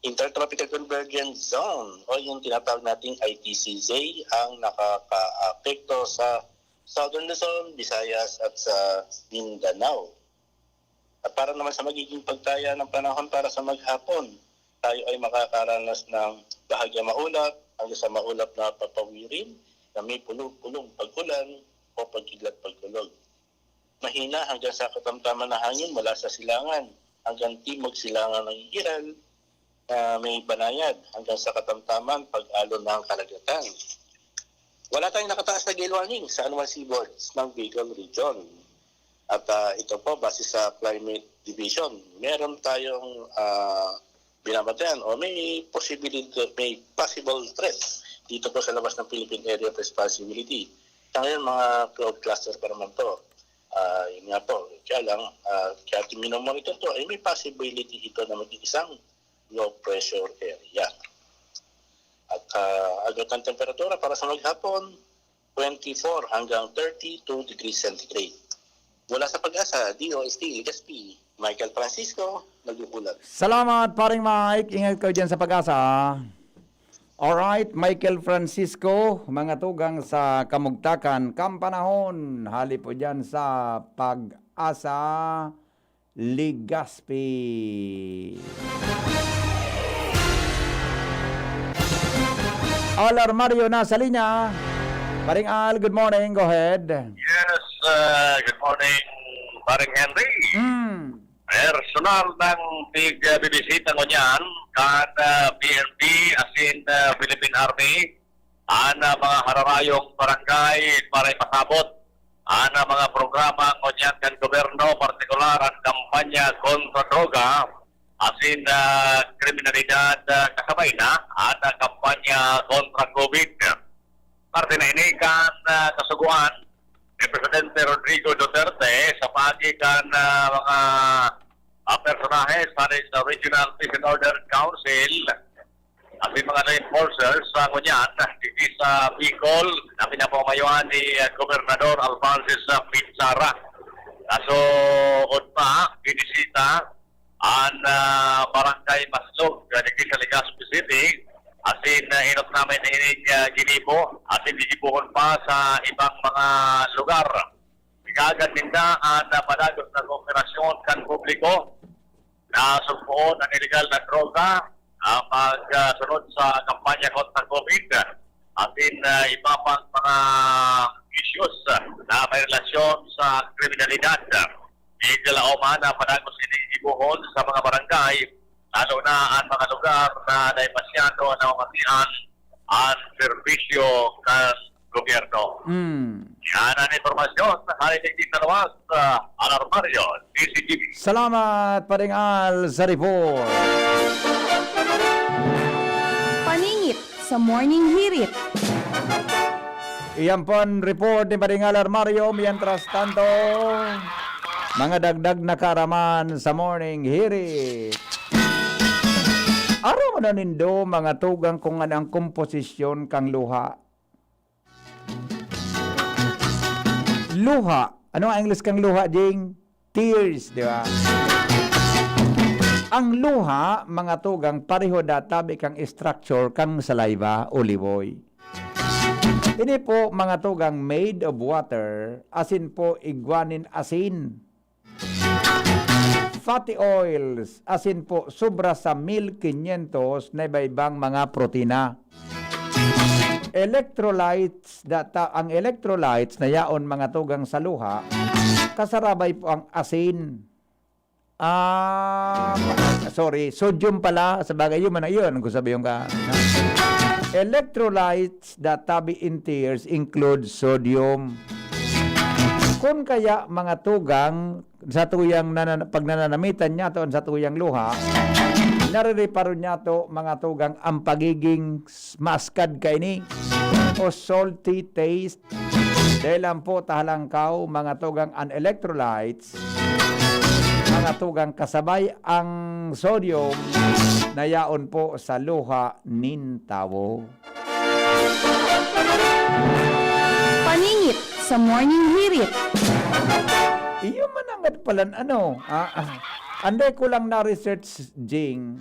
Intertropical Convergence Zone o yung tinatawag nating ITCZ ang nakaka-apekto sa Southern Luzon, Visayas at sa Mindanao. At para naman sa magiging pagtaya ng panahon para sa maghapon, tayo ay makakaranas ng bahagya maulap hanggang sa maulap na papawirin na may pulong-pulong pag-ulan o pagkidlat-pagkulog. Mahina hanggang sa katamtaman na hangin mula sa silangan hanggang timog silangan ng Iral na may banayad hanggang sa katamtaman pag-alon ng karagatan. Wala tayong nakataas na gale warning sa anumang seaboards ng Bicol Region. At ito po, base sa Climate Division, meron tayong binabatayan o may possible threat dito po sa labas ng Philippine Area of Responsibility. Sa ngayon, mga cloud cluster pa naman to. Yun nga po, kaya lang, kaya minomonitor to, ay may possibility ito na maging isang low pressure area. At agad ang temperatura para sa maghapon, 24 hanggang 32 degrees centigrade. Mula sa Pag-asa, DOST, Ligaspi, Michael Francisco, nag-uulat. Salamat, paring Mike. Ingat kayo dyan sa Pag-asa. Alright, Michael Francisco, mga tugang sa Kamugtakan, Kampanahon, hali po dyan sa Pag-asa, Legazpi. Alar Mario na sa linya. Paring Al, good morning, go ahead. Yes, good morning, Paring Henry. Personal ng bibisita ko niyan kan PNP as in Philippine Army mga hararayong barangay para ipasabot mga programa ko niyan kan gobyerno partikular ang kampanya kontra droga as in kriminalidad kasabay na kampanya kontra COVID. Parte na ini kan kasuguan ni Presidente Rodrigo Duterte sa pagitan mga personahe sa Regional Peace and Order Council at yung mga enforcers sa kunyan dito sa Bicol na pinapamayuan ni Gobernador Alphonsus Pizarra. Kaso pa, binisita ang barangay Maslog dito sa Legazpi City asin inot namin inig ginibo asin gigibuhon pa sa ibang mga lugar. Igagad ninda ang padagos na kooperasyon kan publiko na sumpuon ang illegal na droga pagsunod sa kampanya kontra COVID atin iba pang mga issues na may relasyon sa kriminalidad. Igalaoman na padagos inigibuhon sa mga barangay lalo na ang mga lugar na naipasyado na mamatian ang serbisyo ng gobyerno. Yan ang informasyon sa halinig din dalawang alarmaryo, DCGB. Salamat, Paring Al, sa report. Paningit sa Morning Hirit. Iyan po ang report ni Paring Al Armario. Mientras tanto, mga dagdag na karaman sa Morning Hirit. Araw na nindo mga tugang kung anang komposisyon kang luha. Luha. Ano ang English kang luha, Jing? Tears, di ba? Ang luha, mga tugang, pareho databi kang structure kang saliva o liboy. Ini po, mga tugang, made of water, asin po, iguanin asin. Fatty oils, asin po, sobra sa 1,500 na iba-ibang mga protina. Electrolytes, ang electrolytes na yaon mga tugang sa luha, kasarabay po ang asin. Sodium pala, sa bagay yun, yun, kung sabihin ka. Electrolytes that tabi in tears include sodium. Kung kaya mga tugang, sa tuyang pag nananamitan niya to sa tuyang luha, narireparo niya to mga tugang ang pagiging maskad kaini o salty taste dahil lang po tahalangkaw mga tugang ang electrolytes mga tugang kasabay ang sodium na yaon po sa luha nintawo. Paningit sa Morning Hirit. Iyo manangat palan anday ko lang na-research, Jing,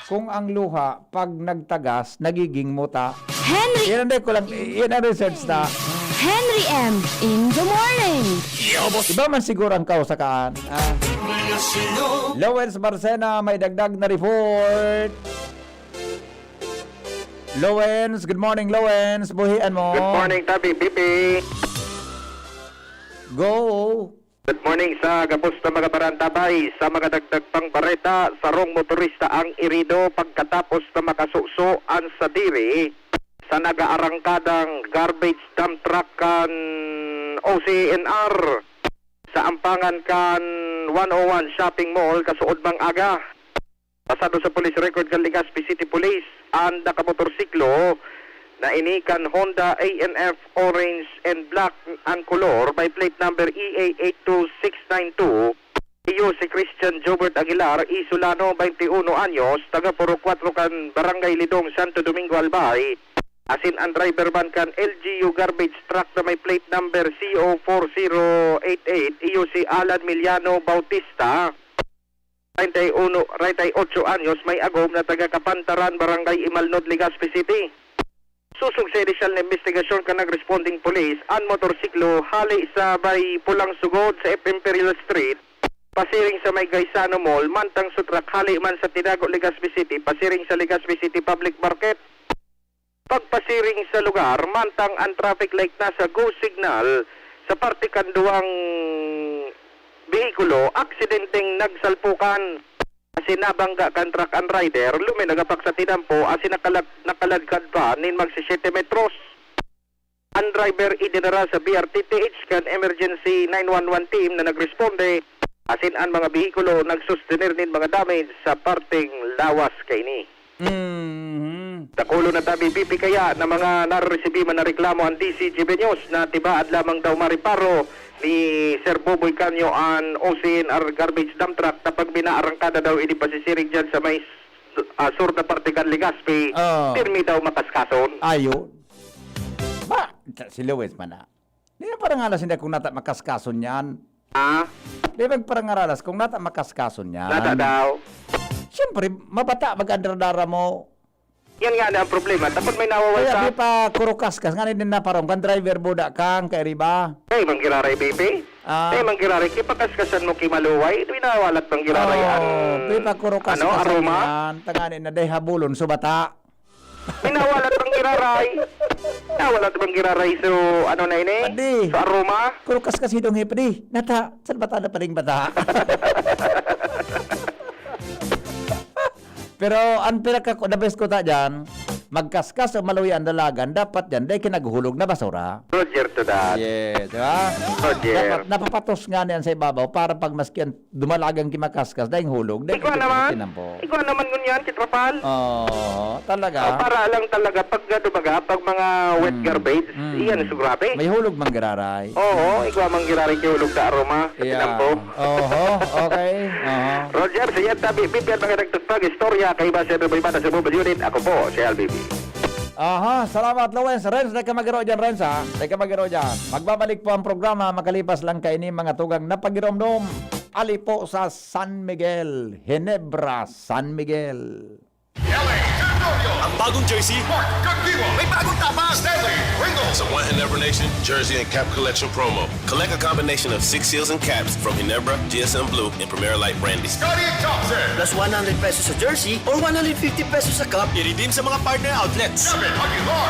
kung ang luha, pag nagtagas, nagiging muta. Henry Yan anday ko lang, yan ang research na. Henry M. in the morning. Iba man siguro ang kausakaan. Lowens Marcena, may dagdag na report. Lowens, good morning, Lowens. Buhian mo. Good morning, Tabi Bibi. Go. Good morning sa gabos na mga barantabay, sa mga dagdag pang bareta, sarong motorista ang irido pagkatapos na makasusuan sa diri sa nagaarangkadang garbage dump truck kan OCNR sa ampangan kan 101 Shopping Mall kasuod mang aga. Pasado sa police record kan Legazpi City Police, ang nakamotorsiklo na inikan Honda ANF orange and black ang color by plate number EA82692. Iyo si Christian Jobert Aguilar, Isolano, 21 anyos, taga Puro 4 kan Barangay Lidong, Santo Domingo, Albay. Asin ang driver man kan LGU garbage truck na may plate number CO4088. Iyo si Alan Miliano Bautista. 38 anyos, may agom na taga Kapantaran, Barangay Imalnod, Legazpi City. Susog sa initial na investigasyon ka nag-responding police, ang motorsiklo hali sa bay Pulang Sugod sa F. Imperial Street, pasiring sa may Gaisano Mall, mantang sutrak hali man sa Tinago, Legazpi City, pasiring sa Legazpi City Public Market. Pagpasiring sa lugar, mantang ang traffic light na sa go signal sa parte kanduang behikulo, aksidenteng nagsalpukan. Kasi nabangga kan truck and rider, luminagapak sa tinampo, asi nakalagkad pa nin magsi 7 metros. Ang driver idinara sa BRTTH kan emergency 911 team na nagresponde, asin ang mga behikulo nagsustenir nin mga damage sa parteng lawas kay ni. Dakulo na tabi pipi kaya na mga nariresibi man na reklamo ang DCGB News na tibaad lamang daw mariparo ni Sir Boboy Canyo ang OCNR garbage dump truck tapag binaarangkada daw ini pasisirig dyan sa may sur na parte kan Legazpi, pirmi daw makaskason. Ayo. Ba, si Luis man na. Di na parang alas hindi kung nata makaskason yan. Di ba parang aralas kung nata makaskason yan. Nata daw. Siyempre, mabata mag-andradara mo. Yan nga na ang problema. Tapos may nawawal Kaya sa... di pa kurukaskas. Nga din na parang kan driver buda kang kay riba. Hey, manggiraray, baby. Hey, manggiraray. Kipakaskasan mo kimaluway. Ito'y nawalat manggiraray. Di pa kurukaskas. Ano, aroma? Tanganin na day habulon so bata. Minawalat manggiraray. Nawalat manggiraray. So, ano na ini? Padi. Sa aroma? Kurukaskas hidong hipadi. Nata, saan bata na paling bata? Pero ang the best ko ta dyan, magkaskas o maluwi ang dalagan, dapat dyan, dahil kinaguhulog na basura. Roger to that. Yes, di ba? Roger. Napapatos nga niyan sa ibabaw para pag maskiyan dumalagang kimakaskas, dahil hulog. Ikaw naman. Ikaw naman ngunyan, kitrapal. Talaga. Para lang talaga, pag dumaga, pag mga wet garbage, iyan so grabe. May hulog manggararay. Oo, ikaw manggiraray kayo hulog sa aroma. Sa tinampo. Okay. Roger, sa yan tabi, bibigyan mga nagtagpag, istorya, kay ba siya nabaybata sa mobile unit. Ako po, si LBB. Salamat Lawrence. Renz, dahil ka magiro dyan, Renz, ha? Dahil ka magiro dyan. Magbabalik po ang programa, makalipas lang kayo ni mga tugang napagiromdom. Ali po sa San Miguel, Ginebra, San Miguel. Ang bagong jersey, may bagong tapa, Stanley Pringles. Sa One Ginebra Nation jersey and cap collection promo. Collect a combination of 6 seals and caps from Ginebra, GSM Blue, and Premier Light brandies. Scotty Thompson. Plus 100 pesos sa jersey or 150 pesos sa cup. I-redeem sa mga partner outlets.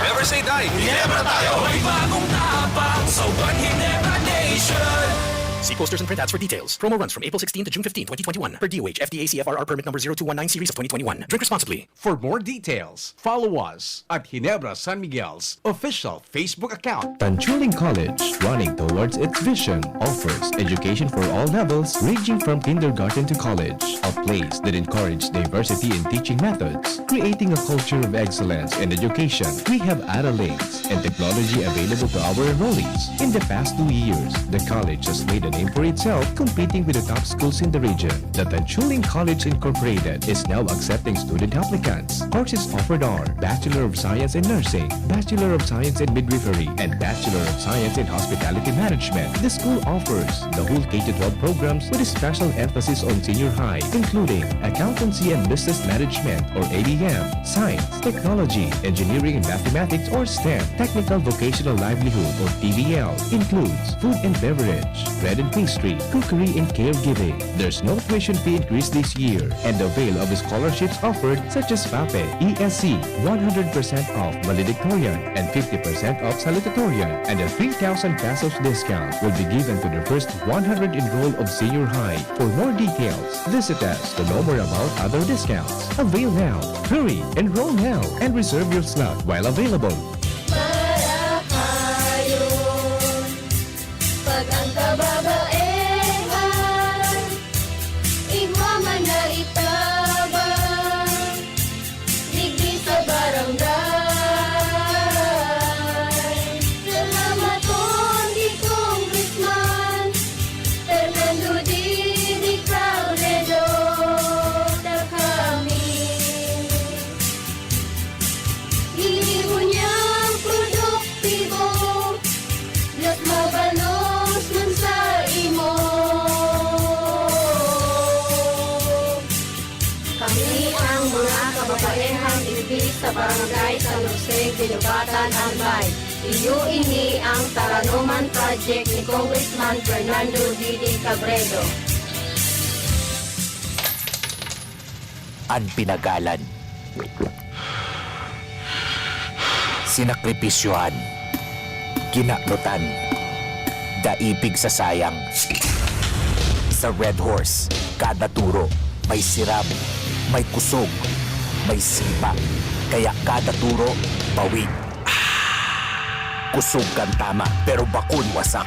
Never say die. Ginebra tayo. May bagong tapa sa One Ginebra Nation. See posters and print ads for details. Promo runs from April 16 to June 15, 2021. Per DOH, FDA CFRR permit number 0219 series of 2021. Drink responsibly. For more details, follow us at Ginebra San Miguel's official Facebook account. Tanchuling College, running towards its vision, offers education for all levels ranging from kindergarten to college. A place that encourages diversity in teaching methods, creating a culture of excellence in education. We have analytics and technology available to our enrollees. In the past 2 years, the college has made a name for itself, competing with the top schools in the region. The Tanchuling College Incorporated is now accepting student applicants. Courses offered are Bachelor of Science in Nursing, Bachelor of Science in Midwifery, and Bachelor of Science in Hospitality Management. The school offers the whole K-12 programs with a special emphasis on senior high, including Accountancy and Business Management or ABM, Science, Technology, Engineering and Mathematics or STEM, Technical Vocational Livelihood or TVL, includes Food and Beverage, Bread and Pastry, Cookery and Caregiving. There's no tuition fee increase this year and avail of scholarships offered such as FAPE, ESC, 100% off valedictorian and 50% off salutatorian, and a 3,000 pesos discount will be given to the first 100 enrolled of senior high. For more details, visit us to know more about other discounts. Avail now, hurry, enroll now, and reserve your slot while available. Pag ang kababaehan, igwa man na itabang, digdi sa barangay. Salamat kong di Congressman Fernando Dini Caudillo na kami. Hinibo niya Barangay San Jose, Dilugatan, Albay. Iyo ini ang Taranuman Project ni Congressman Fernando Didi Cabredo. Ang pinagalan, sinakripisyohan, ginaknutan, daipig sa sayang. Sa Red Horse, kada turo may siram, may kusog, may sipa. Kaya kada turo, bawi. Kusog kang tama, pero bakun wasak.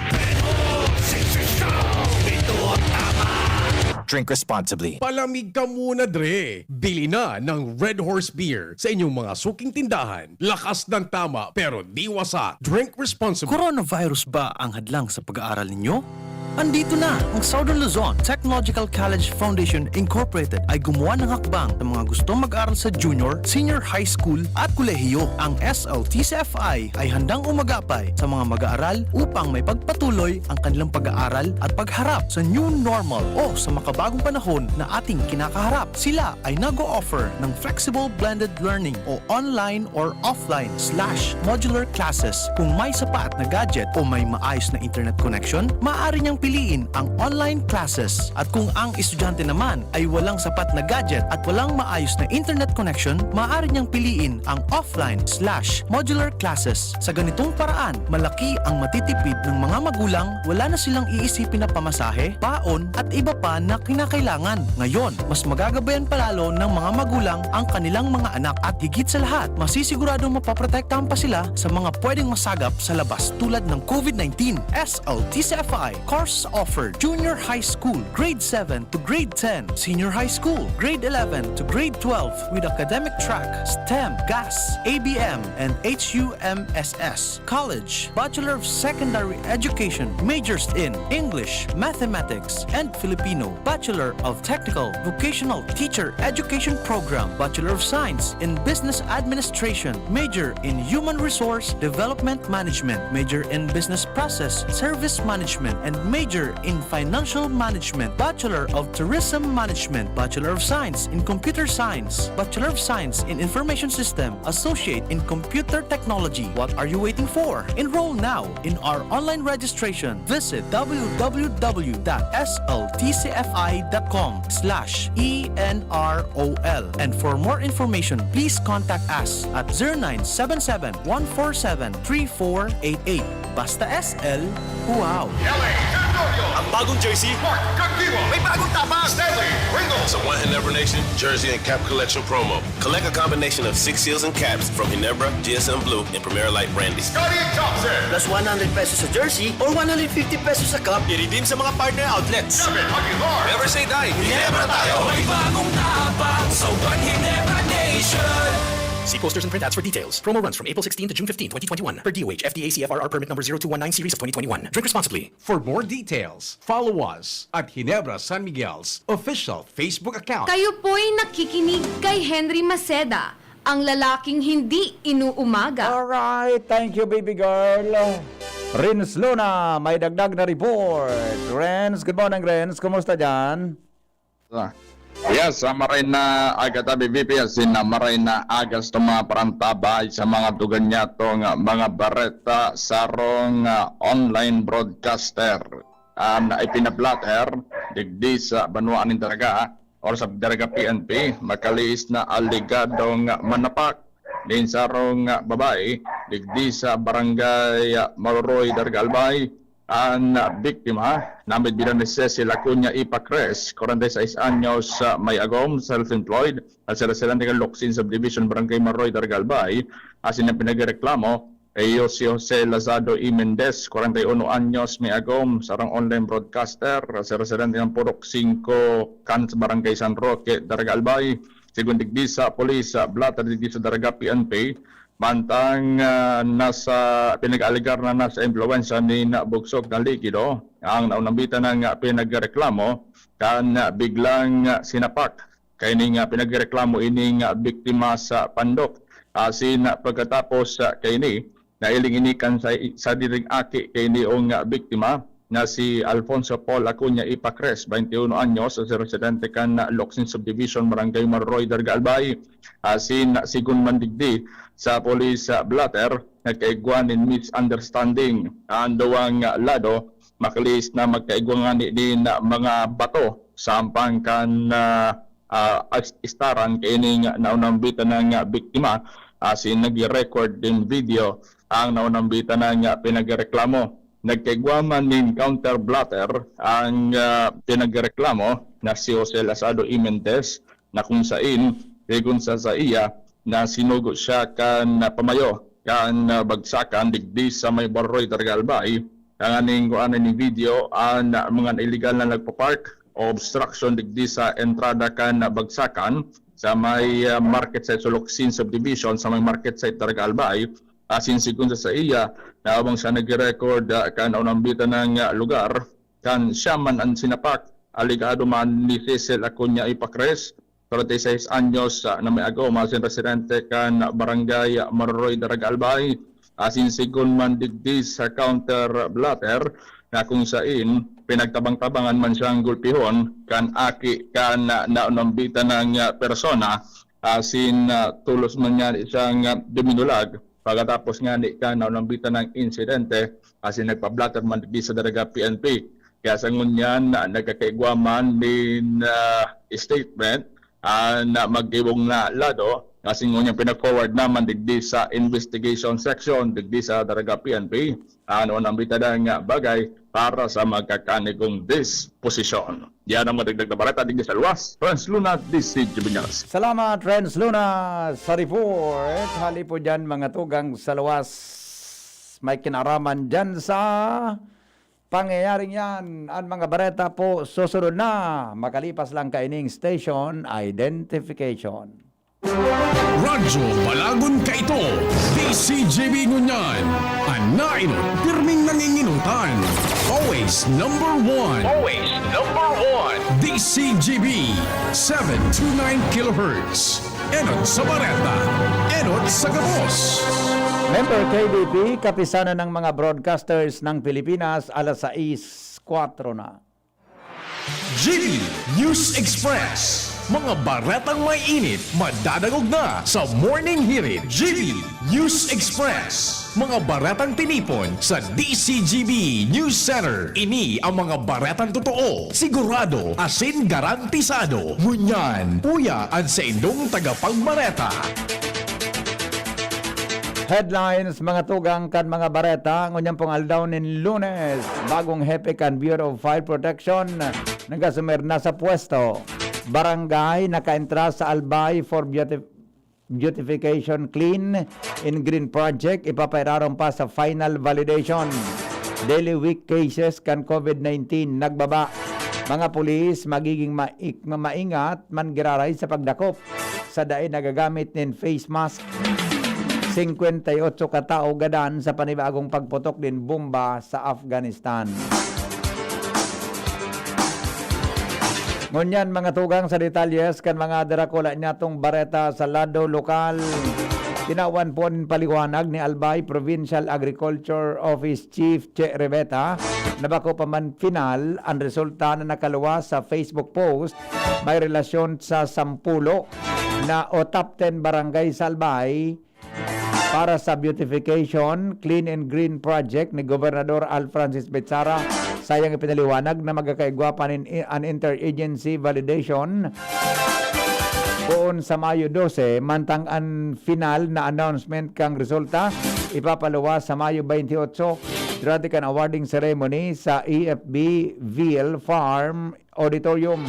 Drink responsibly. Palamig ka muna, Dre. Bili na ng Red Horse Beer sa inyong mga suking tindahan. Lakas ng tama, pero di wasak. Drink responsibly. Coronavirus ba ang hadlang sa pag-aaral ninyo? Andito na ang Southern Luzon Technological College Foundation Incorporated ay gumawa ng hakbang sa mga gustong mag-aral sa junior, senior high school at kolehiyo. Ang SLTCFI ay handang umagapay sa mga mag-aaral upang may pagpatuloy ang kanilang pag-aaral at pagharap sa new normal o sa makabagong panahon na ating kinakaharap. Sila ay nag-o-offer ng flexible blended learning o online or offline/modular classes. Kung may sapat na gadget o may maayos na internet connection, maaari niyang piliin ang online classes. At kung ang estudyante naman ay walang sapat na gadget at walang maayos na internet connection, maaari niyang piliin ang offline/modular classes. Sa ganitong paraan, malaki ang matitipid ng mga magulang, wala na silang iisipin na pamasahe, baon at iba pa na kinakailangan. Ngayon, mas magagabayan palalo ng mga magulang ang kanilang mga anak at higit sa lahat, masisiguradong mapaprotektahan pa sila sa mga pwedeng masagap sa labas tulad ng COVID-19. SLTCFI course offered junior high school, grade 7 to grade 10, senior high school, grade 11 to grade 12 with academic track, STEM, GAS, ABM, and HUMSS. College, Bachelor of Secondary Education, majors in English, Mathematics, and Filipino. Bachelor of Technical Vocational Teacher Education Program, Bachelor of Science in Business Administration, major in Human Resource Development Management, major in Business Process Service Management, and major in Financial Management, Bachelor of Tourism Management, Bachelor of Science in Computer Science, Bachelor of Science in Information System, Associate in Computer Technology. What are you waiting for? Enroll now in our online registration. Visit www.sltcfi.com/ENROL. And for more information, please contact us at 0977-147-3488. Basta SL, wow! Ang bagong jersey, may bagong tapas, Stanley, Ringo. Sa One Ginebra Nation Jersey and Cap Collection promo. Collect a combination of 6 seals and caps from Ginebra, GSM Blue, and Premier Light Brandy. Scotty Thompson! Plus 100 pesos sa jersey or 150 pesos sa cup. I-redeem sa mga partner outlets. Never say die. Ginebra tayo! May bagong tapas sa One Ginebra Nation. See posters and print ads for details. Promo runs from April 16 to June 15, 2021. Per DOH, FDA CFRR permit number 0219 series of 2021. Drink responsibly. For more details, follow us at Ginebra San Miguel's official Facebook account. Kayo po'y nakikinig kay Henry Maceda, ang lalaking hindi inuumaga. Alright, thank you baby girl. Renz Luna, may dagdag na report. Renz, good morning Renz. Kumusta dyan? Yes, maray na agad BBP asin maray na agas to mga parantabay sa mga tugan niya tong mga bareta sarong online broadcaster na ipinablatter digdi sa banuan ng daraga or sa daraga PNP makaliis na aligadong manapak din sarong babae digdi sa barangay Maruroy, Daraga Albay. Ang biktima namit bilang ni Cecil Acuña Ipacres, 46 anyos, may agom, self-employed, at sila ng Locsin Subdivision, Barangay Maroy, Daraga Albay. Asin ang pinagreklamo ay si Jose Lazado E. Mendez, 41 anyos, may agom, sarang online broadcaster, sa residente ng Purok 5, Cans, Barangay San Roque, Daraga Albay. Sigun digdi sa polis, blatter digdi sa Daraga PNP, mantang nasa pinag-aligar na nasa impluensya ni Bugsok na likido ang naunambitan ng pinagreklamo kan biglang sinapak kay ning pinagreklamo ining biktima sa Pandok asin pagkatapos kay ni nailing inikan sa diring aki kay niong biktima na si Alfonso Paul Acuña Ipacres, 21 anyos, sa residente kan Locsin Subdivision, Barangay Marroy, Darga Albay. Asin sigun mandigdi sa police blotter nagkaigwan in misunderstanding ang duwang lado makalis na magkaigwan din mga bato sampang kan istaran kaining naunambitan ng biktima. Asin nag-record din video ang naunambitan ng pinagreklamo. Nagkaigwaman din counter blotter ang pinagreklamo na si Jose Lazado Imentes na kung saan regon sa iya na sinugo siya kan pamayo kan bagsakan digdi sa may Barroy Dargalbay. Ang aning ni video ang mga illegal na nagpa-park o obstruction digdi sa entrada kan bagsakan sa may market site Suloksin Subdivision sa may market site Dargalbay. Asin sigun sa iya na abang siya nag-record kan unambitan ng lugar kan siya man ang sinapak aligado man ni Cecil Acuña Ipacres 36 anyos na may agoma sin residente kan Barangay Marroy Darga Albay. Asin sigun man digdi sa counter blatter na kung saan pinagtabang-tabangan man siyang gulpihon kan aki kan naunambitan ng persona. Asin tulos man niya siyang duminulag pagkatapos nga ni kan naunambitan ng insidente. Asin nagpa-blatter man digdi sa Darga PNP. Kaya sa ngunyan nagkakaigwaman din statement na mag-ibong na lado kasi ngunyan pinag-forward naman digdi sa investigation section digdi sa Darga PNP ano ang bitadang bagay para sa magkakanigong disposisyon. Yan ang madagdag na balita digdi sa luwas. Franz Luna, DC Jimenez. Salamat, Franz Luna, sa report. Hali po dyan mga tugang sa luwas. May kinaraman dyan sa pangyayaring yan. Ang mga bareta po susunod na. Makalipas lang kaining station identification. Radyo Balagon ka ito. DCJB Ngunyan. Anainot, pirming nanginginutan. Always number one. Always number one. DCJB 729 kHz. Enot sa Bareta. Enot sa Gabos. Member KBP, kapisanan ng mga broadcasters ng Pilipinas, alas 6:04 na. GB News Express. Mga baretang may init, madadagog na sa Morning Hirit. GB News Express. Mga baretang tinipon sa DCGB News Center. Ini ang mga baretang totoo, sigurado, asin garantisado. Ngunyan, puya ang sa indong tagapagbareta. Headlines, mga tugang kan mga bareta, ngunyan pong aldaw nin Lunes, bagong hepe kan Bureau of Fire Protection, nagasumer na sa pwesto. Barangay nakaentra sa Albay for beautification clean in green project, ipapairaron pa sa final validation. Daily week cases kan COVID-19 nagbaba. Mga pulis magiging maingat man giraray sa pagdakop. Sa daay nagagamit nin face mask. 58 katao gadan sa panibagong pagputok din bomba sa Afghanistan. Ngunyan mga tugang sa detalyes kan mga darakula niya tong bareta sa lado lokal. Tinawan po ng paliwanag ni Albay Provincial Agriculture Office Chief Che Riveta na bako pa man final ang resulta na nakaluwas sa Facebook post may relasyon sa 10 na o top 10 barangay sa Albay para sa beautification clean and green project ni Gobernador Al Francis Betsara. Sayang ipinaliwanag na magkakaigwapan an interagency validation poon sa Mayo 12 mantang ang final na announcement kang resulta ipapaluwas sa Mayo 28 durante kan awarding ceremony sa EFB Ville Farm Auditorium.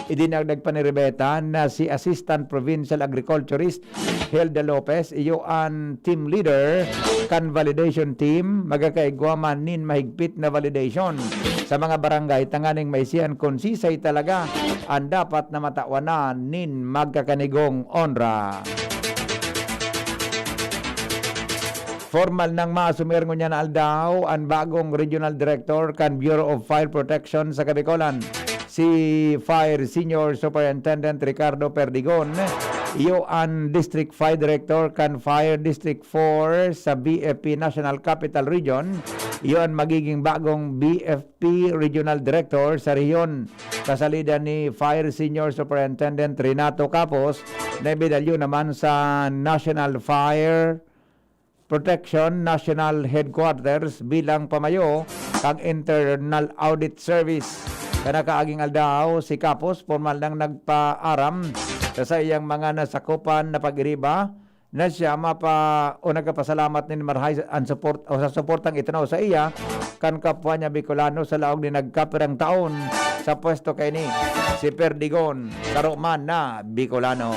Idinagdag pa ni Riveta na si Assistant Provincial Agriculturist Hilda Lopez iyo ang team leader kan validation team magkakaigwaman nin mahigpit na validation sa mga barangay tanganing may siyan konsisay talaga ang dapat na matawanan nin magkakanigong onra. Formal nang maasumir niya na aldaw ang bagong Regional Director kan Bureau of Fire Protection sa Kabicolan, si Fire Senior Superintendent Ricardo Perdigon. iyo ang District 5 Director kan Fire District 4 sa BFP National Capital Region. Iyo ang magiging bagong BFP Regional Director sa rehiyon. Kasalida ni Fire Senior Superintendent Renato Capos na ibidalyo naman sa National Fire Protection National Headquarters bilang pamayo kang Internal Audit Service. Kana kaaging aldaw si Capos formal nang nagpaaram sa iyang mga nasakupan na pag-iriba na siya o nagkapasalamat ni Marhay ang support o sa suportang itinaw sa iya kan kapwa niya Bicolano sa laog ni nagkapirang taon sa pwesto kay ni si Perdigon Karuman na Bicolano.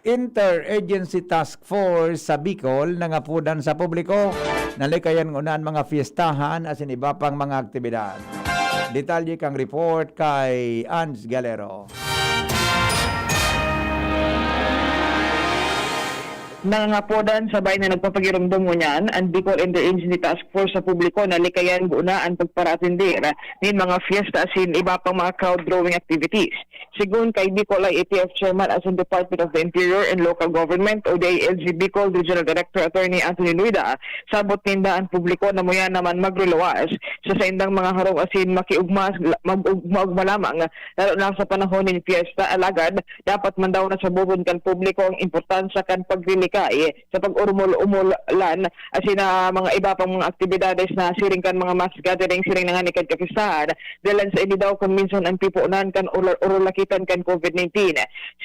Interagency Task Force sa Bicol nangapudan sa publiko nalikayan ngunan mga fiestahan asin iba pang mga aktibidad. Detalye kang report kay Ans Galero. Nangangapodan sabay na nagpapagiramdam mo niyan ang Bicol Interagency Task Force sa publiko na likayan buuna ang pagparatindir ng mga fiesta asin iba pang mga crowd drawing activities. Sigun kay Bicol IATF Chairman asin Department of the Interior and Local Government o DILG Bicol Regional Director Attorney Anthony Nuida, sabot ninda ang publiko na muya naman magluluwas sa indang mga harong asin mag-ugma lamang lalo na sa panahon ng fiesta alagad dapat man daw na sa bubon kan publiko ang importansya kan paglili sa pag-umul-umulan asin na mga iba pang mga aktibidades na siring kan mga mass gathering siring na nga ni kapistahan dalan sa ini daw kung minsan ang pipunan kan urulakitan kan COVID-19.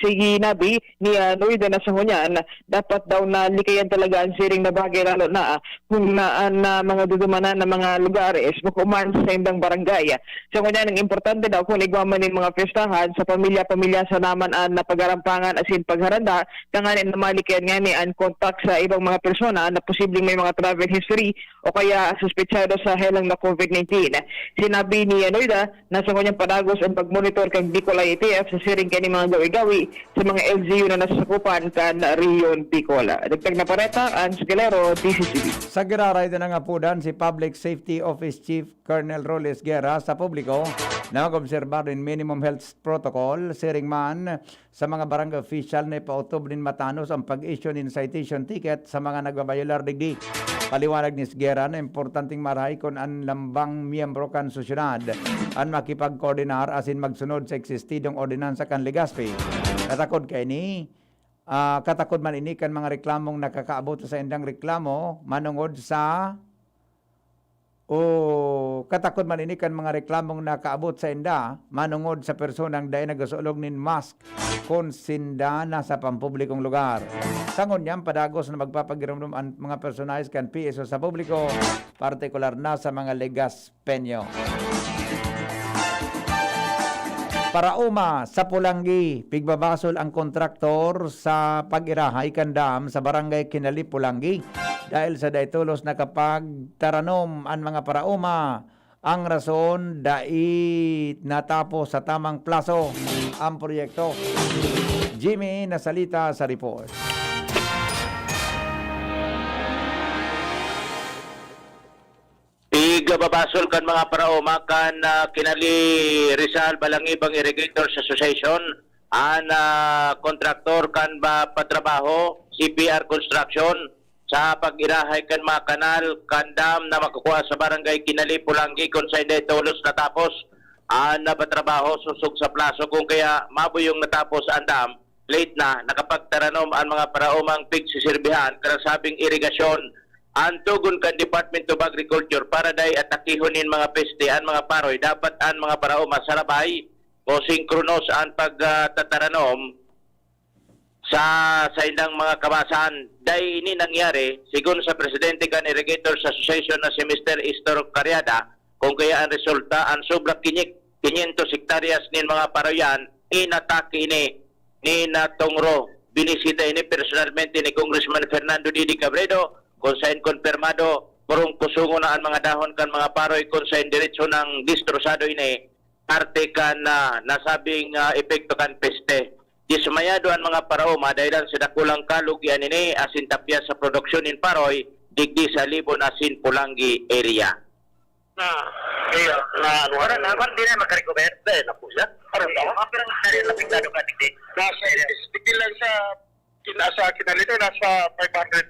Sige nabi ni Noida na sa hunyan dapat daw na likayan talaga ang siring na bagay lalo na kung na mga dudumanan na mga lugares makuman sa indang barangay. Sa hunyan ang importante daw kung igwaman ng mga pistahan sa pamilya-pamilya sa naman na pagarampangan asin pagharanda kanganin na malikayan nga ni ang contact sa ibang mga persona na posibleng may mga travel history o kaya suspetsado sa helang na COVID-19. Sinabi ni Noida na sa kanyang padagos ang pagmonitor kang Bicol IATF sa siring kani mga gawi-gawi sa mga LGU na nasasakupan kan Rion Bicol. Dagdag na pareta, Ans Galero, DCCB. Sa giraray din ang apudan si Public Safety Office Chief Colonel Roles Guerra sa publiko na mag-obserbar din minimum health protocol siring man sa mga barangay official na ipautob din matanos ang pag-issue ng citation ticket sa mga nagbabayolar digdi. Paliwanag ni Guerra na importanteng marahay kung ang lambang miyembro kan susyunad ang makipag-koordinar asin magsunod sa eksistidong ordinansa kan Legazpi. Katakod kay ni katakod man ini kan mga reklamong nakakaabot sa indang reklamo manungod sa katakod man ini kan mga reklamong nakaabot sa inda manungod sa personang dahil nagasulog nin mask kung sinda na sa pampublikong lugar. Sangon niyang padagos na magpapagiramdam ang mga personalis kan PSO sa publiko, partikular na sa mga Legazpenyo. Para uma sa Pulangi, pigbabasol ang kontraktor sa pag-irahay kan dam sa barangay Kinali, Pulangi. Dahil sa daytulos na kapag taranom ang mga parauma, ang rason dahil natapos sa tamang plaso ang proyekto. Jimmy nasalita sa report. Igababasol kan mga paraoma kan Kinali Rizal Balangibang Irrigators Association an kontraktor kan patrabaho CPR Construction sa pag-irahay kan mga kanal kan dam na makukuha sa barangay Kinali Pulangi kung sa hindi tulos natapos na patrabaho susog sa plaso kung kaya mabuyong natapos ang dam late na nakapagtaranom ang mga paraomang pigsisirbihan karasabing irigasyon ang tugon kan Department of Agriculture para day atakihonin mga peste ang mga paroy dapat ang mga paraoma sarabay o synchronize ang pagtataranom sa ilang mga kabasan. Dahil ini nangyari, sigun sa Presidente kan Irrigators Association na si Mr. Istor Cariada, kung kaya ang resulta, ang sobra 500 hektaryas nin mga paroyan, inatake ini ni Natongro. Binisita ini personalmente ni Congressman Fernando Didi Cabredo, kung saan konfirmado, purong pusungo na ang mga dahon kan mga paroy, kung saan diretso ng distrosado ini, parte kan nasabing epekto kan peste. Dismayado ang mga paraoma dahil sa dakulang kalugyan ini asin tapya sa produksyon in paroy digdi sa Libon asin Pulangi area. Ano na din na makarecover na po siya. Pero pero na piktado Nasa speaking lang sa kinalito, nasa 500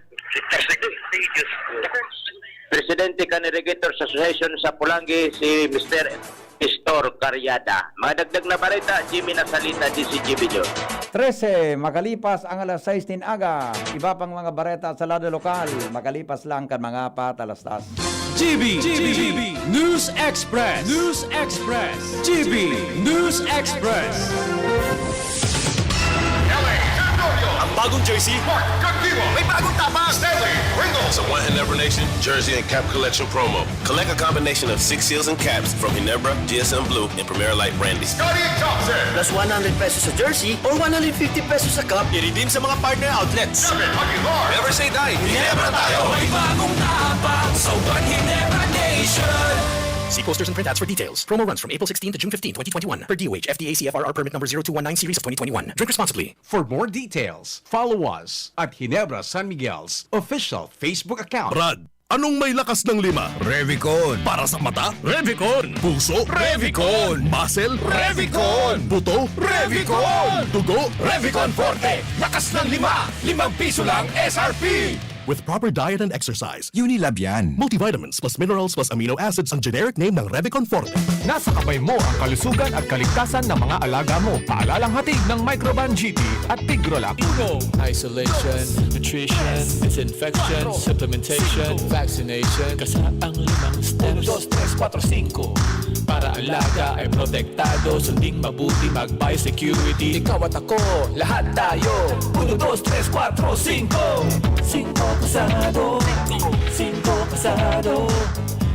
Presidente Canregators Association sa Pulangi, si Mr. Estor Caryada. Mga dagdag na balita, Jimmy Nasalita, DCGB News. 13, makalipas ang alas 6 din aga. Iba pang mga bareta sa lado lokal. Makalipas lang kan mga patalastas. GB News Express. GB News Express. Ang bagong jersey. May bagong tapas. Stanley, Ringo. Sa One Ginebra Nation Jersey and Cap Collection promo. Collect a combination of 6 seals and caps from Ginebra, GSM Blue, and Premier Light Brandy. Scotty Thompson. Plus 100 pesos sa jersey or 150 pesos sa cup. I-redeem sa mga partner outlets. Never say die. Ginebra tayo. May bagong tapak sa One Ginebra Nation. See posters and print ads for details. Promo runs from April 16 to June 15, 2021. Per DOH, FDA CFRR permit number 0219 series of 2021. Drink responsibly. For more details, follow us at Ginebra San Miguel's official Facebook account. Brad, anong may lakas ng 5? Revicon. Para sa mata? Revicon. Puso? Revicon. Muscle? Revicon. Buto? Revicon. Dugo? Revicon Forte. Lakas ng 5. 5 piso lang SRP. With proper diet and exercise, Unilab yan. Multivitamins plus minerals plus amino acids ang generic name ng Revicon Forte. Nasa kamay mo ang kalusugan at kaligtasan ng mga alaga mo. Paalalang hatid ng Microban GT at Tigrolac. Isolation, nutrition, disinfection, supplementation, vaccination. Kasaang 5 steps. 1, 2, 3, 4, 5. Para alaga ay protektado, sunding mabuti, mag-biosecurity. Ikaw at ako, lahat tayo. 1, 2, 3, 4, 5. 5 kasado, 5 kasado,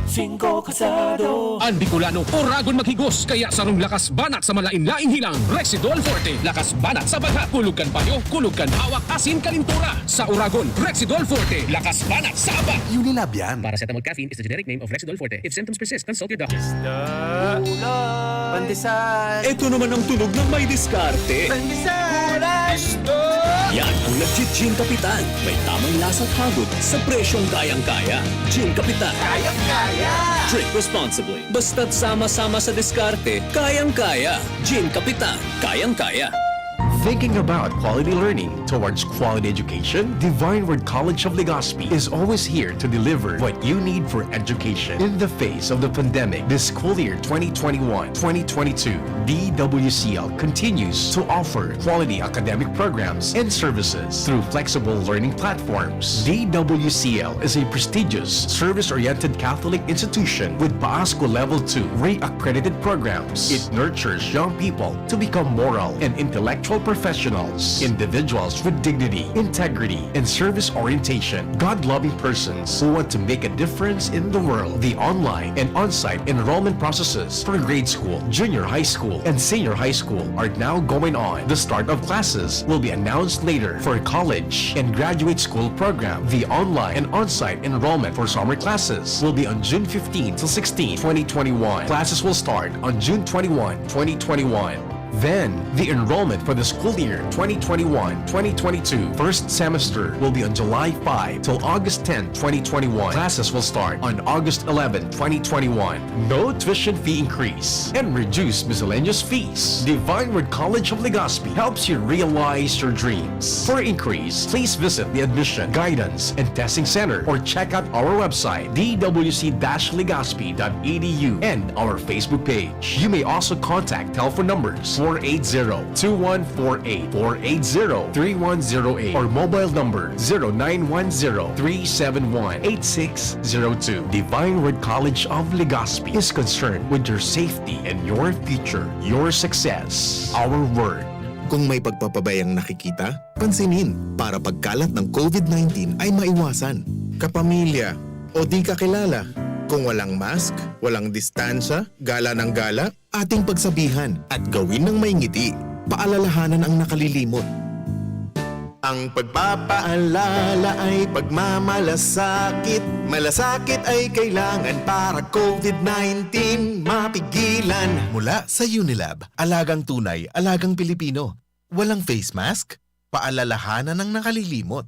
5 kasado. Ang Bicolano, oragon maghigos, kaya sarong lakas banat sa malain-laing hilang. Rexidol Forte, lakas banat sa baga, kulugan payo, kulugan hawak, asin kalintura. Sa oragon, Rexidol Forte, lakas banat sa aba. Unilab yan. Paracetamol caffeine is the generic name of Rexidol Forte. If symptoms persist, consult your doctor. Pandesal. Ito naman ang tunog ng may diskarte. Yan ang nag-Gin Kapitan. May tamang lasa at hagod sa presyong kayang-kaya. Gin Kapitan. Kayang-kaya! Drink responsibly. Basta't sama-sama sa diskarte, kayang-kaya. Gin Kapitan. Kayang-kaya. Thinking about quality learning towards quality education? Divine Word College of Legazpi is always here to deliver what you need for education. In the face of the pandemic, this school year 2021-2022, DWCL continues to offer quality academic programs and services through flexible learning platforms. DWCL is a prestigious, service-oriented Catholic institution with PAASCO Level 2 re-accredited programs. It nurtures young people to become moral and intellectual professionals, individuals with dignity, integrity, and service orientation, God-loving persons who want to make a difference in the world. The online and on-site enrollment processes for grade school, junior high school, and senior high school are now going on. The start of classes will be announced later for college and graduate school program. The online and on-site enrollment for summer classes will be on June 15 till 16, 2021. Classes will start on June 21, 2021. Then, the enrollment for the school year 2021-2022 first semester will be on July 5 till August 10, 2021. Classes will start on August 11, 2021. No tuition fee increase and reduced miscellaneous fees. Divine Word College of Legazpi helps you realize your dreams. For increase, please visit the Admission, Guidance, and Testing Center or check out our website dwc-legazpi.edu and our Facebook page. You may also contact telephone numbers 480-2148, 480-3108, or mobile number 0910-371-8602. Divine Word College of Legazpi is concerned with your safety and your future, your success, our word. Kung may pagpapabayang nakikita, pansinin para pagkalat ng COVID-19 ay maiwasan. Kapamilya o di kakilala, kung walang mask, walang distansya, gala ng gala, ating pagsabihan at gawin ng may ngiti. Paalalahanan ang nakalilimot. Ang pagpapaalala ay pagmamalasakit. Malasakit ay kailangan para COVID-19 mapigilan. Mula sa Unilab, alagang tunay, alagang Pilipino. Walang face mask? Paalalahanan ng nakalilimot.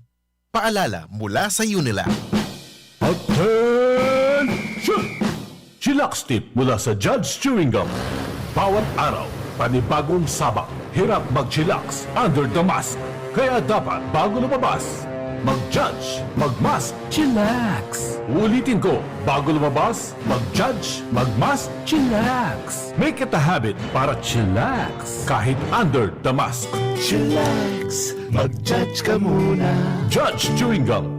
Paalala mula sa Unilab. Attention! Chillax tip mula sa Judge Chewing Gum. Bawat araw, panibagong sabak. Hirap mag-chillax under the mask. Kaya dapat bago lumabas, mag-judge, mag-mask, chillax. Ulitin ko, bago lumabas, mag-judge, mag-mask, chillax. Make it a habit para chillax kahit under the mask. Chillax, mag-judge ka muna. Judge Chewing Gum.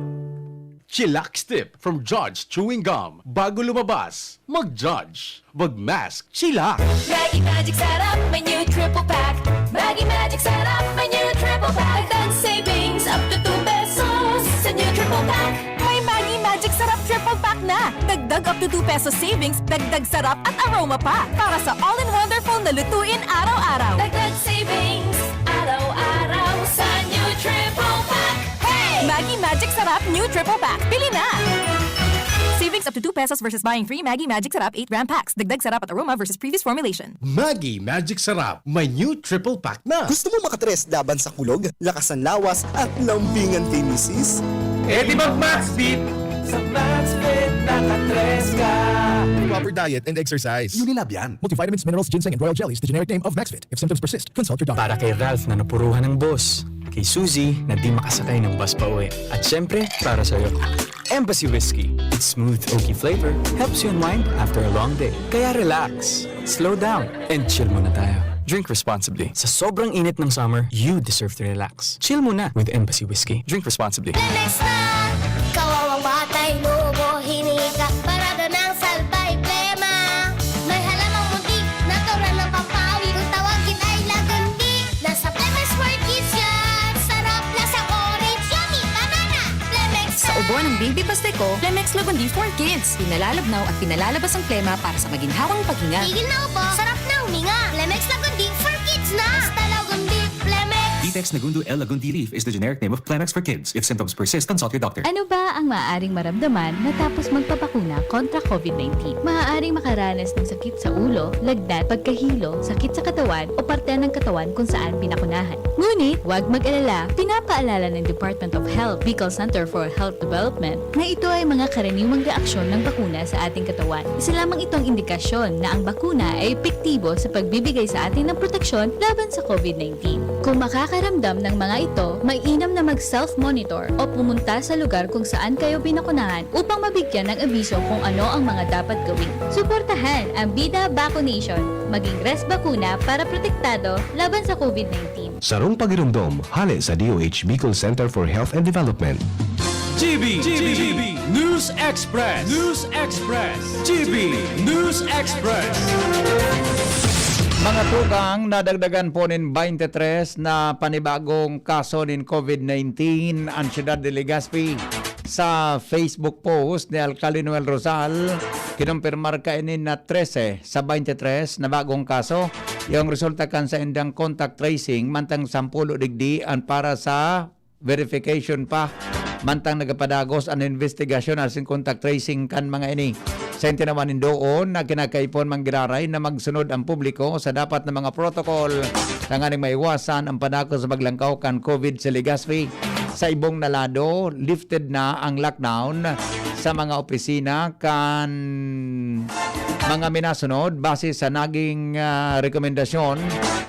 Chillax tip from Judge Chewing Gum. Bago lumabas, mag-judge, mag-mask, chillax. Maggie Magic Sarap, may new triple pack. Maggie Magic Sarap, may new triple pack. Dagdag savings up to 2 pesos sa new triple pack. May Maggie Magic Sarap triple pack na. Dagdag up to 2 pesos savings, dagdag sarap at aroma pa. Para sa all-in-wonderful na lutuin araw-araw. Dagdag savings, araw-araw sa new triple pack. Hey! Maggie Magic Sarap new triple pack. Pili na! Savings up to 2 pesos versus buying free Maggie Magic Sarap 8-gram packs. Dagdag sarap at aroma versus previous formulation. Maggie Magic Sarap, may new triple pack na. Gusto mo makatres laban sa kulog, lakasan lawas at lambingan kay misis? Eh di mag-max fit! Sa Max Fit, nakatres ka! Proper diet and exercise. Unilab yan. Multivitamins, minerals, ginseng, and royal jellies. The generic name of Maxfit. If symptoms persist, consult your doctor. Para kay Ralph na napuruhan ng boss. Kay Suzy na di makasakay ng bus pa uwi. At syempre, para sa'yo. Embassy Whiskey. Its smooth, oaky flavor helps you unwind after a long day. Kaya relax, slow down, and chill muna tayo. Drink responsibly. Sa sobrang init ng summer, you deserve to relax. Chill muna with Embassy Whiskey. Drink responsibly. Lemex na! Kawawang batay, lubo, hinika, parada ng salbay, plema. May halamang muntik, natural ng papawi, kung tawagin ay lagandi. Nasa Lemex for Kids yan! Sarap, lasang orange, yummy, banana! Lemex na! Sa ubo ng baby pasteko, Plemex Lagundi for Kids. Pinalalabnaw at pinalalabas ang plema para sa maginhawang paghinga. Tigil na upo, sarap na huminga. Lemex Lagundi for Kids na! Basta Lagundi, Lemex! Vitex Nagundo L. Lagundi Leaf is the generic name of Plemex for kids. If symptoms persist, consult your doctor. Ano ba ang maaaring maramdaman matapos magpapakuna kontra COVID-19? Maaaring makaranas ng sakit sa ulo, lagnat, pagkahilo, sakit sa katawan o parte ng katawan kung saan pinakunahan. Ngunit, huwag mag-alala. Pinapaalala ng Department of Health, Bicol Center for Health Development, na ito ay mga karaniwang reaksyon ng bakuna sa ating katawan. Isa lamang itong indikasyon na ang bakuna ay epektibo sa pagbibigay sa atin ng proteksyon laban sa COVID-19. Kung makakaramdam ng mga ito, mainam na mag-self-monitor o pumunta sa lugar kung saan kayo binakunahan upang mabigyan ng abiso kung ano ang mga dapat gawin. Suportahan ang Bida Vaccination. Maging rest bakuna para protektado laban sa COVID-19. Sarong pagirumdom, hali sa DOH Bicol Center for Health and Development. GB News Express. News Express. GB News Express. Mga tugang, nadagdagan po nin 23 na panibagong kaso nin COVID-19 ang siyudad de Legazpi. Sa Facebook post ni Alcalde Noel Rosal, kinumpirmar kainin na 13 sa 23 na bagong kaso. Yung resulta kan sa indang contact tracing, mantang 10 digdian para sa verification pa. Mantang nagapadagos ang investigasyon asin contact tracing kan mga ini. Sa tinawanin doon na kinakaipon manggiraray na magsunod ang publiko sa dapat na mga protocol tanganing maiwasan ang panako sa maglangkaw kan COVID sa Legazpi. Sa ibong nalado, lifted na ang lockdown sa mga opisina kan mga minasunod base sa naging rekomendasyon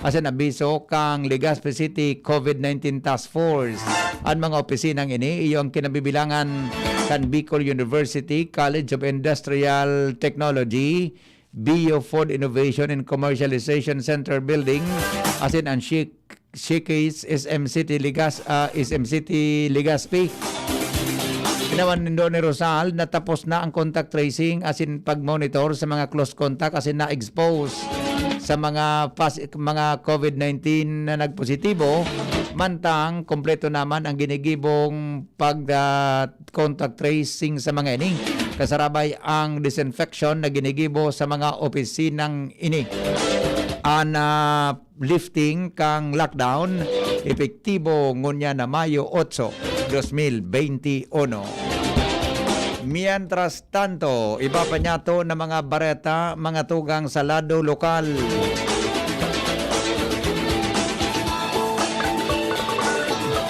asin abiso kang Legazpi City COVID-19 Task Force. Ang mga opisinang ini iyong kinabibilangan kan Bicol University College of Industrial Technology, Bio Food Innovation and Commercialization Center Building, asin ang Shikis SM City Legazpi. Ginawan nindo ni Rosal na tapos na ang contact tracing asin pag-monitor sa mga close contact asin na-expose sa mga COVID-19 na nagpositibo. Mantang, kompleto naman ang ginigibong pag-contact tracing sa mga ini. Kasarabay ang disinfection na ginigibo sa mga opisinang ini. Ang lifting kang lockdown, epektibo ngunya na Mayo 8, 2021. Mientras tanto, iba pa niya to na mga bareta, mga tugang sa lado lokal.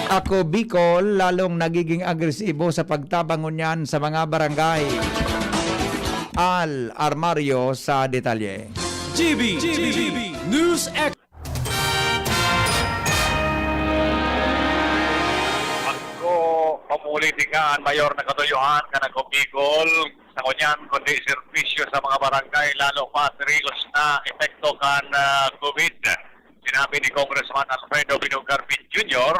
Ako Bicol, lalong nagiging agresibo sa pagtabangon niyan sa mga barangay. Al Armario sa detalye. GB News X. Pamulitingan, mayor na katuyuan ka nagkumigol sa kunyan kundi servisyo sa mga barangay lalo pa serious na epekto kan COVID. Sinabi ni Congressman Alfredo Binugarbin Jr.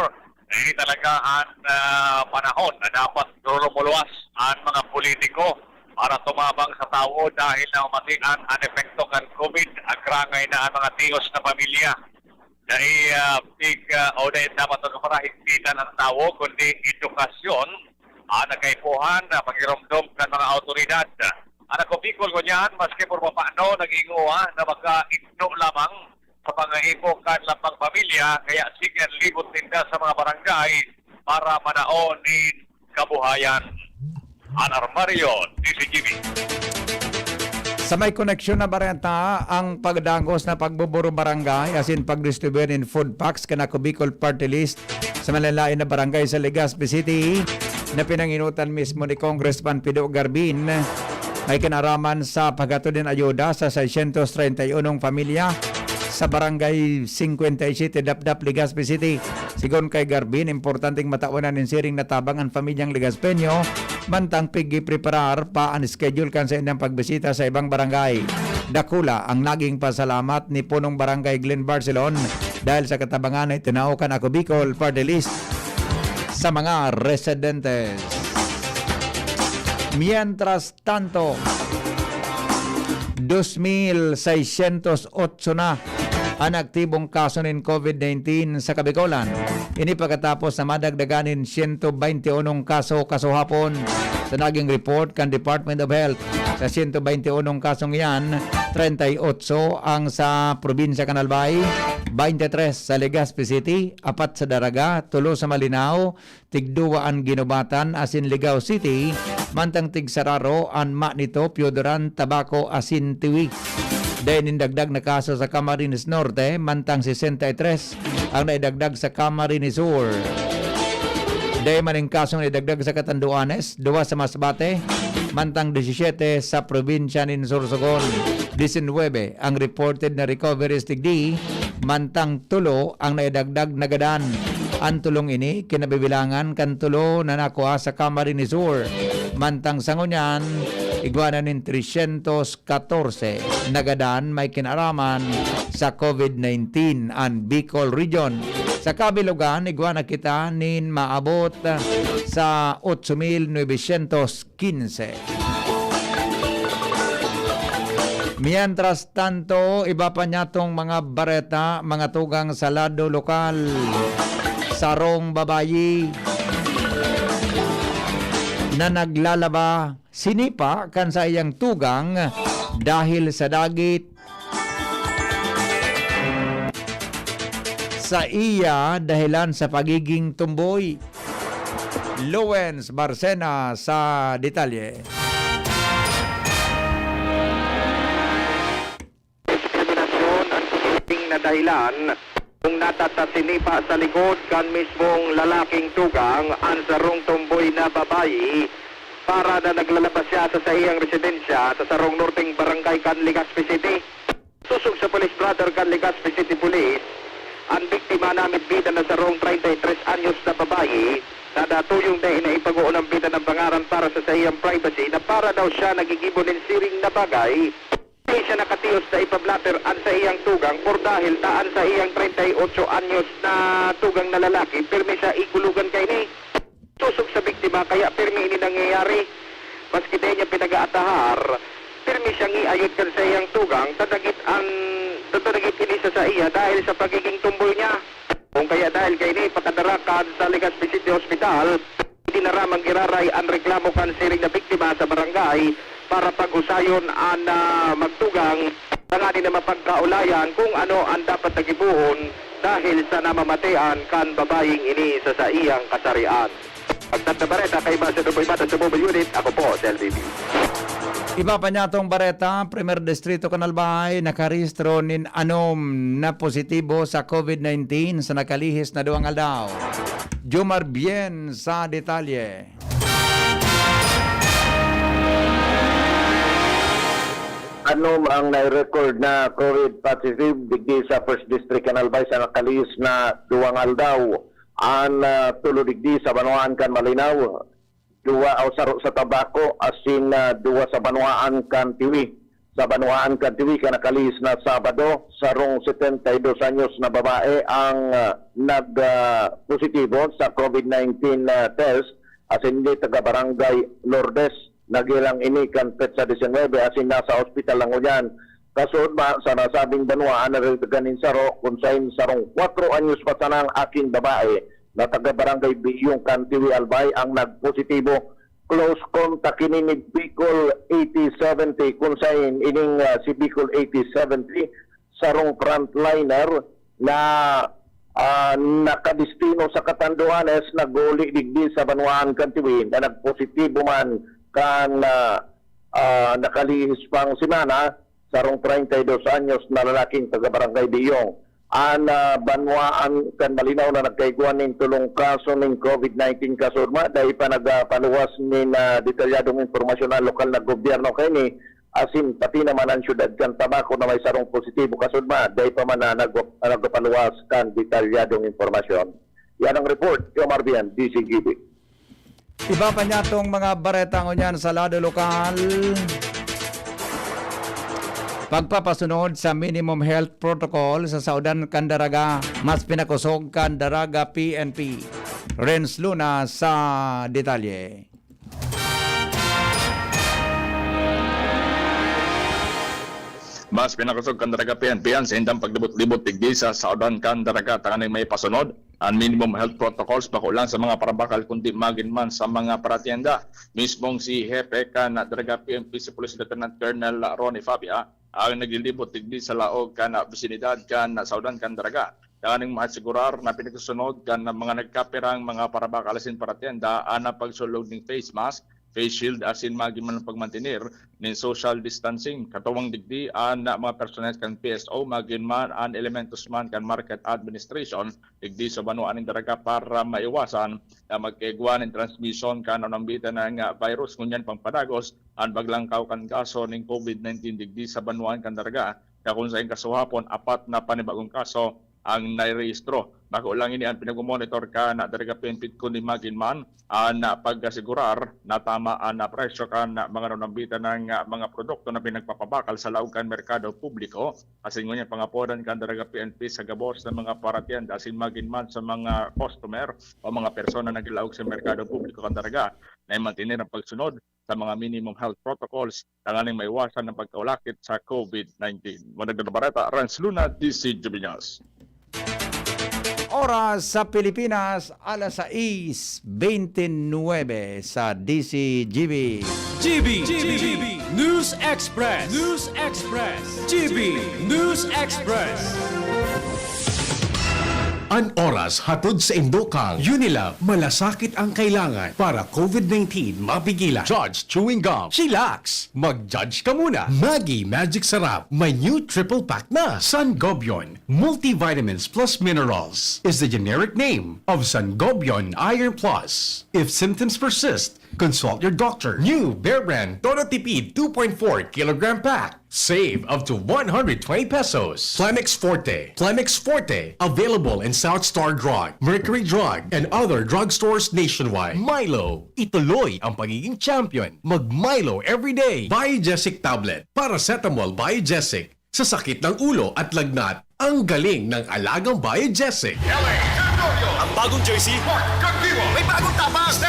Talaga ang panahon na dapat lumuluwas ang mga politiko para tumabang sa tao dahil na umatian ang epekto kan COVID. Agrangay na ang mga tios na pamilya. Dahil dahil dapat magparahigitan ng tao kundi edukasyon nagkaipuhan na pagiromdom ng mga autoridad. Anak ko Bicol ko niyan, maski por paano nag-inguha na magka-igno lamang sa pangaipo kan lapang pamilya kaya sigan libot tinda sa mga barangay para manaon ni kabuhayan. Anar Mario, DCGB. Sa may koneksyon na barenta, ang pagdangos na pagbuburo barangay, as in pag-distribute in food packs kana ko Bicol Party List sa malalain na barangay sa Legazpi City na pinanginutan mismo ni Congressman Pido Garbin ay kinaraman sa paghatod ng ayuda sa 631 pamilya sa barangay 57 Dapdap, Legazpi City. Sigon kay Garbin, importanteng mataunan ng siring na tabang ang pamilyang Legazpeño mantang pigi-preparar pa ang schedule kan sa inyong pagbisita sa ibang barangay. Dakula ang naging pasalamat ni punong barangay Glen Barcelon dahil sa katabangan ay tinaukan ako Bicol Party List sa mga residentes. Mientras tanto, 2,608 na ang aktibong kaso ng COVID-19 sa Kabicolan. Ini pagkatapos na madagdaganin 121 kaso hapon sa naging report kan Department of Health. Sa 121 kasong yan, 38 ang sa probinsya Canalbay, 23 sa Legazpi City, 4 sa Daraga, 3 sa Malinao, 2 ang Ginubatan asin Ligao City, mantang Tigsararo ang Manito, Piodoran, Tabaco asin Tiwi. Dahil nindagdag na kaso sa Camarines Norte, mantang 63 ang naidagdag sa Camarines Sur. Dahil maning kasong naidagdag sa Catanduanes, 2 sa Masbate, mantang 17 sa probinsya ng Sorsogon. 19 ang reported na recovery stigdi, mantang 3 ang naidagdag na gadan. Ang tulong ini kinabibilangan kan tulo na nakuha sa Camarines Sur, mantang sangunyan iguana ng 314 nagadan may kinaraman sa COVID-19 ang Bicol Region. Sa kabilugan, iguana kita nin maabot sa 8,915. Mientras tanto, iba pa niya tong mga bareta, mga tugang sa lado lokal, sarong babayi na naglalaba sinipa kan sa iyang tugang dahil sa dagit sa iya dahilan sa pagiging tumboy. Lawrence Barcena sa detalye. Diskriminasyon at pagiging na dahilan kung natatasinipa sa likod kan mismong lalaking tugang ang sarong tumboy na babayi para na naglalabas siya sa iyang residensya sa sarong norteng barangay kan Legazpi City. Susog sa Police Brother kan Legazpi City Police, ang biktima namit bida na sarong 33 anyos na babayi na datuyong dahil na ipagoon ang bida ng pangaran para sa iyang privacy na para daw siya nagigibon ng siring na bagay. Hindi siya nakatiyos sa ipablatter an sa iyang tugang por dahil taan sa iyang 38 anyos na tugang na lalaki, pirmi siya ikulugan kay ni. Tusok sa biktima kaya pirmi ini nangyayari. Maski di niya pinag-aatahar, pirmi siyang iayot kan sa iyang tugang, tadagit ini sa iya dahil sa pagiging tumboy niya. Kung kaya dahil kay ni pakadarakan sa Legazpi City Hospital, hindi naramang iraray ang reklamo kan siring na biktima sa barangay para pag-usayon ang magtugang tangani na mapagkaulayan kung ano ang dapat nagibuhon dahil sa namamatian kan babaying ini sa iyang kasarian. Pagtata Bareta kay Basa Duboy Bata sa Mobile Unit, ako po sa LBB. Iba pa niya itong Bareta, Primer Distrito Canalbay, nakarehistro nin anom na positibo sa COVID-19 sa nakalihis na 2 aldaw. Jomar Bien sa detalye. ano ang na-record na COVID positive digdi sa First District Canalbay sa nakalis na duwang aldaw ang tulo digdi sa Banuan kan Malinaw, duwa o saro sa tabako asin duwa sa Banuan kan Tiwi. Sa Banuan kan Tiwi ka nakalis na Sabado, sarong 72 anyos na babae ang nag-positibo sa COVID-19 test asin hindi taga Barangay Lourdes. Nagilang ini kan petsa 19 asin nasa ospital lang yan. Kasunod ba sa nasabing Banuan na ganin saro kung saan sarong 4 anyos pa sanang aking babae na taga Barangay Biyong Kantiwi Albay ang nagpositibo. Close contact ini ni Bicol 8070 kung saan ining si Bicol 8070 sarong frontliner na nakadistino sa Catanduanes naguli digdi sa Banuan Kantiwi na nagpositibo man kan nakalihis pang simana sarong 32 anyos na lalaking taga Barangay Biyong. Ang Banuan kan Malinaw na nagkaiguan ng tulong kaso ng COVID-19 kasurma dahil pa nagpaluwas ng detalyadong informasyon ng lokal na gobyerno kini asin pati naman ang syudad kan Tabako na may sarong positibo kasurma dahil pa man nagpaluwas kan detalyadong informasyon. Yan ang report, Omar Bian, DCGB. Iba pa niya itong mga baretang niyan sa lado lokal. Pagpapasunod sa minimum health protocol sa Saudan Candaraga, mas pinakusog Candaraga PNP. Renz Luna sa detalye. Mas pinakusog Candaraga PNP ang sa indang paglibot-libot digdi sa Saudan Candaraga tanganing may pasunod ang minimum health protocols bako lang sa mga parabakal kundi magin man sa mga paratienda. Mismong si Hepe Candaraga PNP si Police Lieutenant Colonel Ronnie Fabia ang naglilibot digdi sa laog kan bisinidad kan Saudan Candaraga. Tanganing mahasigurar na pinagsusunod kan mga nagkapirang mga parabakalasin paratienda ana pagsulog ng face mask, face shield asin magin man pagmantenir ng social distancing katawang digdi an mga personel kan PSO magin man an elementos man kan market administration digdi sa Banuan ng Daraga para maiwasan na magkaiguan ng transmission kan anambitan ng virus ngunyan pangpadagos an baglangkaw kan kaso ng COVID-19 digdi sa Banuan kan Daraga kung sa kasuhapon 4 na panibagong kaso ang nairehistro. Bako lang ini ang pinag-monitor ka na Daraga PNP kundi magin man na pagkasigurar na tama na presyo ka na mga nanambitan ng mga produkto na pinagpapabakal sa laukan merkado publiko. Asin ngunyan pangapodan ka Daraga PNP sa gabos ng mga paratienda asin magin man sa mga customer o mga persona na gilaog sa merkado publiko ka Daraga na mantinir ang pagsunod sa mga minimum health protocols tanganing maiwasan ng pagkaulakit sa COVID-19. Managdang Bareta, Renz Luna, DC Jubinas. Oras sa Pilipinas, alas 6:29 sa DCGB. GB News Express. GB News Express. An oras hatod sa Indokang, Unilab, malasakit ang kailangan para COVID-19 mapigilan. Judge Chewing Gum, chillax. Mag-judge ka muna. Maggi Magic Sarap, may new triple pack na. Sangobion, multivitamins plus minerals, is the generic name of Sangobion Iron Plus. If symptoms persist, consult your doctor. New Bear Brand Todo Tipid 2.4 kilogram pack. Save up to 120 pesos. Plemix Forte, available in South Star Drug, Mercury Drug, and other drugstores nationwide. Milo, ituloy ang pagiging champion. Mag-Milo everyday. Biogesic Tablet, Paracetamol Biogesic. Sa sakit ng ulo at lagnat, ang galing ng alagang Biogesic. Ang bagong jersey, may bagong tapas.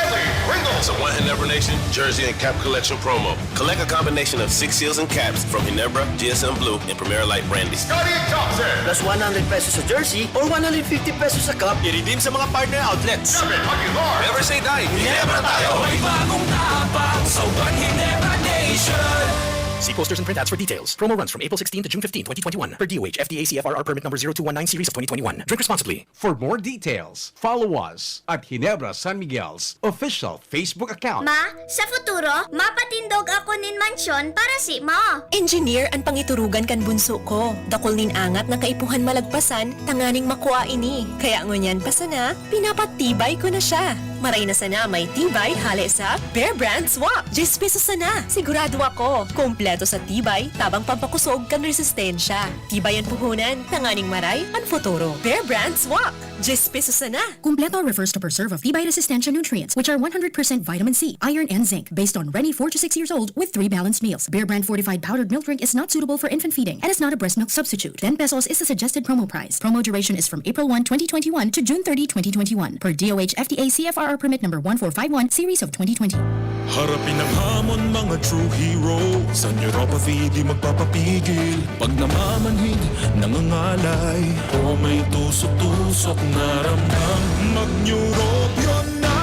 It's a One Ginebra Nation jersey and cap collection promo. Collect a combination of 6 seals and caps from Ginebra, GSM Blue, and Premier Light Brandies. Plus 100 pesos sa jersey or 150 pesos sa cup. I-redeem sa mga partner outlets. Never say die. Ginebra tayo. May bagong tapak sa One Ginebra Nation. See posters and print ads for details. Promo runs from April 16 to June 15, 2021. Per DOH, FDA CFRR permit number 0219 series of 2021. Drink responsibly. For more details, follow us at Ginebra San Miguel's official Facebook account. Ma, sa futuro, mapatindog ako nin mansyon para si mo. Engineer ang pangiturugan kan bunso ko. Dakol nin angat ng kaipuhan malagpasan, tanganing makuha ini. Kaya ngunyan pa sana, pinapatibay ko na siya. Maray na sana may tibay hale sa Bear Brand Swak. 10 pesos sana. Sigurado ako. Kompleto sa tibay, tabang pampakusog kan resistensya. Tibayan puhunan, tanganing maray, ang futuro. Bear Brand Swak. 10 pesos sana. Kumpleto refers to per serve of Tibay Resistensya nutrients, which are 100% vitamin C, iron, and zinc, based on Rennie 4 to 6 years old with 3 balanced meals. Bear Brand fortified powdered milk drink is not suitable for infant feeding and is not a breast milk substitute. 10 pesos is the suggested promo price. Promo duration is from April 1, 2021 to June 30, 2021 per DOH FDA CFRR permit number 1451 series of 2020. Harapin ang hamon, mga true hero. Sa neuropathy, di magpapapigil. Pag namamanhid, nangangalay, o may tusok-tusok na ramdam, mag-neurobion na.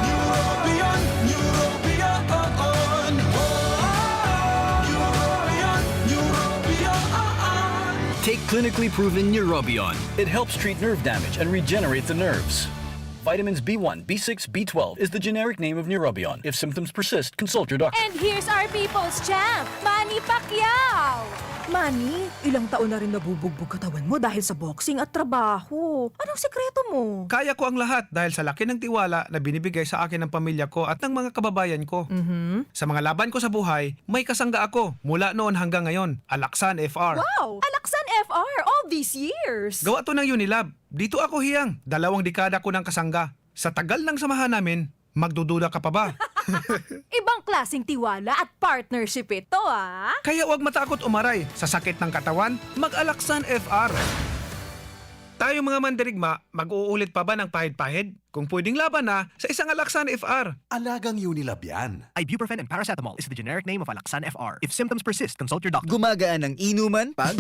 Neurobion, neurobion. Neurobion. Take clinically proven Neurobion. It helps treat nerve damage and regenerate the nerves. Vitamins B1, B6, B12 is the generic name of Neurobion. If symptoms persist, consult your doctor. And here's our people's champ, Manny Pacquiao! Manny, ilang taon na rin nabubugbog katawan mo dahil sa boxing at trabaho. Anong sekreto mo? Kaya ko ang lahat dahil sa laki ng tiwala na binibigay sa akin ng pamilya ko at ng mga kababayan ko. Sa mga laban ko sa buhay, may kasangga ako mula noon hanggang ngayon. Alaksan FR. Wow! Alaksan FR all these years! Gawa to ng Unilab. Dito ako hiyang. 2 dekada ko ng kasangga. Sa tagal ng samahan namin, magdududa ka pa ba? Ibang klaseng tiwala at partnership ito, ah! Kaya huwag matakot umaray. Sa sakit ng katawan, mag-Alaksan FR. Tayo mga mandirigma, mag-uulit pa ba ng pahid-pahid? Kung pwedeng laban na sa isang Alaksan FR. Alagang Unilab yan. Ibuprofen and paracetamol is the generic name of Alaksan FR. If symptoms persist, consult your doctor. Gumagaan ng inuman pag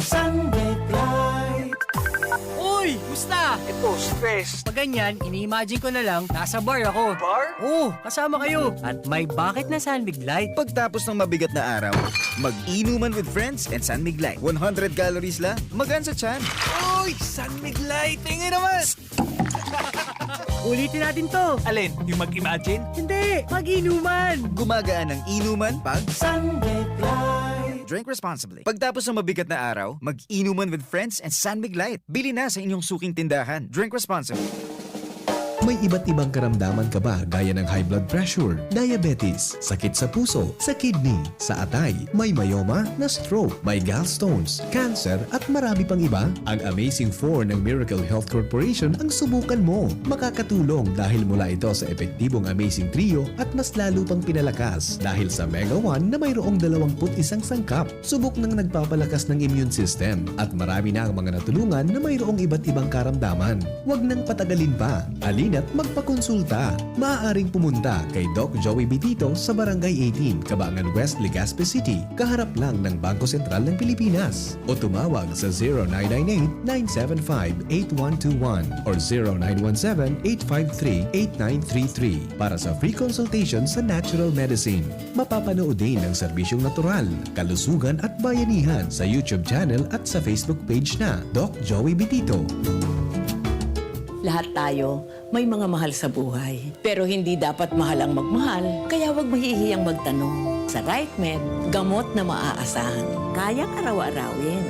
Uy! Musta? Ito, stress. Pag ganyan, ini-imagine ko na lang, nasa bar ako. Bar? Oo, kasama kayo. At may bucket na San Light. Pagtapos ng mabigat na araw, mag-inuman with friends and San Light. 100 calories lang, magaan sa tiyan. Uy! San Light! Tingin naman! Ulitin natin to. Alin? Yung mag-imagine? Hindi, mag-inuman. Gumagaan ng inuman pag San Light. Drink responsibly. Pagtapos ng mabigat na araw, mag-inuman with friends and San Light. Bili na sa inyong suking tindahan. Drink responsibly. May iba't ibang karamdaman ka ba gaya ng high blood pressure, diabetes, sakit sa puso, sa kidney, sa atay, may myoma na stroke, may gallstones, cancer at marami pang iba? Ang Amazing 4 ng Miracle Health Corporation ang subukan mo. Makakatulong dahil mula ito sa epektibong Amazing Trio at mas lalo pang pinalakas dahil sa Mega 1 na mayroong 21 sangkap. Subok ng nagpapalakas ng immune system at marami na ang mga natulungan na mayroong iba't ibang karamdaman. Huwag nang patagalin pa. At magpakonsulta. Maaaring pumunta kay Doc Joey Bitito sa Barangay 18, Cabangan West, Legazpi City, kaharap lang ng Bangko Sentral ng Pilipinas. O tumawag sa 0998-975-8121 or 0917-853-8933 para sa free consultation sa natural medicine. Mapapanood din ang serbisyong natural, kalusugan at bayanihan sa YouTube channel at sa Facebook page na Doc Joey Bitito. Lahat tayo may mga mahal sa buhay. Pero hindi dapat mahal ang magmahal, kaya huwag mahihiyang magtanong. Sa RightMed, gamot na maaasahan. Kayang araw-arawin.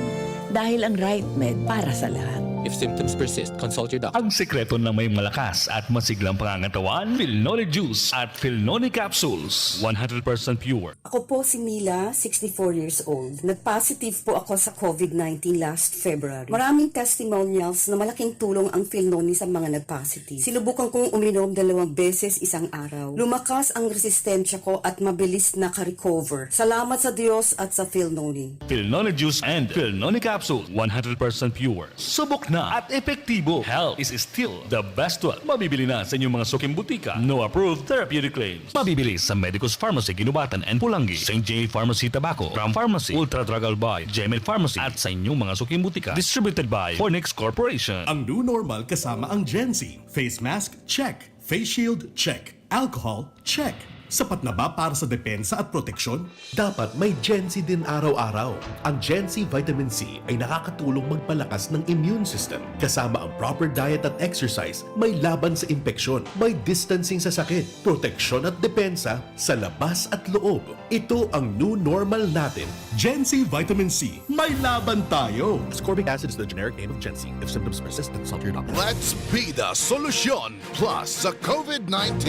Dahil ang RightMed para sa lahat. If symptoms persist, consult your doctor. Ang sekreto ng may malakas at masiglang pangangatawan, Philnoni Juice at Philnoni Capsules. 100% pure. Ako po si Mila, 64 years old. Nag-positive po ako sa COVID-19 last February. Maraming testimonials na malaking tulong ang Philnoni sa mga nag-positive. Sinubukan kong uminom 2 beses isang araw. Lumakas ang resistensya ko at mabilis na ka-recover. Salamat sa Diyos at sa Philnoni. Philnoni Juice and Philnoni Capsule. 100% pure. Subok na at epektibo. Health is still the best one. Mabibili na sa inyong mga suking butika. No approved therapeutic claims. Mabibili sa Medicus Pharmacy, Ginubatan and Pulangi, St. J. Pharmacy, Tabaco, Ram Pharmacy, Ultra Drug Albay, Gemel Pharmacy at sa inyong mga suking butika. Distributed by Fornix Corporation. Ang new normal kasama ang Gen Z. Face mask, check. Face shield, check. Alcohol, check. Sapat na ba para sa depensa at proteksyon? Dapat may Gen-C din araw-araw. Ang Gen-C Vitamin C ay nakakatulong magpalakas ng immune system. Kasama ang proper diet at exercise, may laban sa impeksyon, may distancing sa sakit, proteksyon at depensa sa labas at loob. Ito ang new normal natin. Gen-C Vitamin C. May laban tayo! Ascorbic acid is the generic name of Gen-C. If symptoms persist, consult your doctor. Let's be the solution plus sa COVID-19.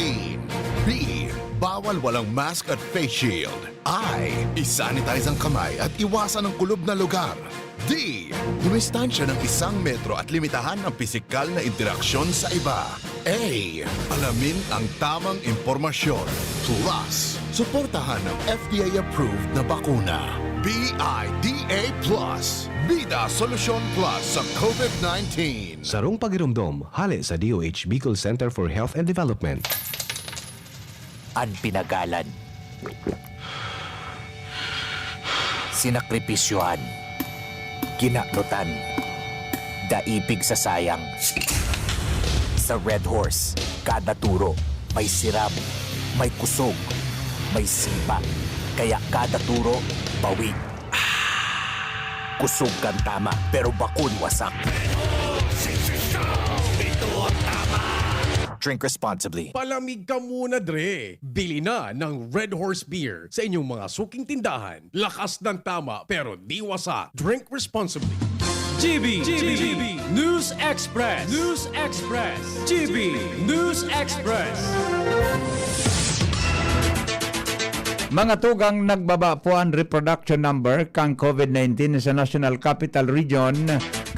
B. Bawal walang mask at face shield. I. Isanitize ang kamay at iwasan ang kulob na lugar. D. Dumistansya ng 1 metro at limitahan ang pisikal na interaksyon sa iba. A. Alamin ang tamang impormasyon. Plus, suportahan ang FDA-approved na bakuna. BIDA Plus. Bida Solusyon Plus sa COVID-19. Sarong pagirumdom, hali sa DOH Bicol Center for Health and Development. Ang pinagalan, sinakripisyohan, ginaknutan, daipig sa sayang. Sa Red Horse, kada turo may siram, may kusog, may sipa. Kaya kada turo, bawi. Kusog kang tama, pero bakun wasak. Drink responsibly. Palamig ka muna, Dre. Bili na ng Red Horse Beer sa inyong mga suking tindahan. Lakas ng tama pero di wasak. Drink responsibly. GB News Express. GB News Express. Mga tugang nagbaba po ang reproduction number kang COVID-19 sa National Capital Region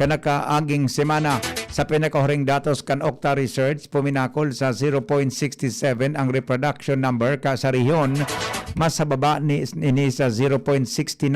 kanakaaging semana. Sa pinakahuring datos kan Okta Research, puminakol sa 0.67 ang reproduction number ka sa rehiyon, mas sa baba ni sa 0.69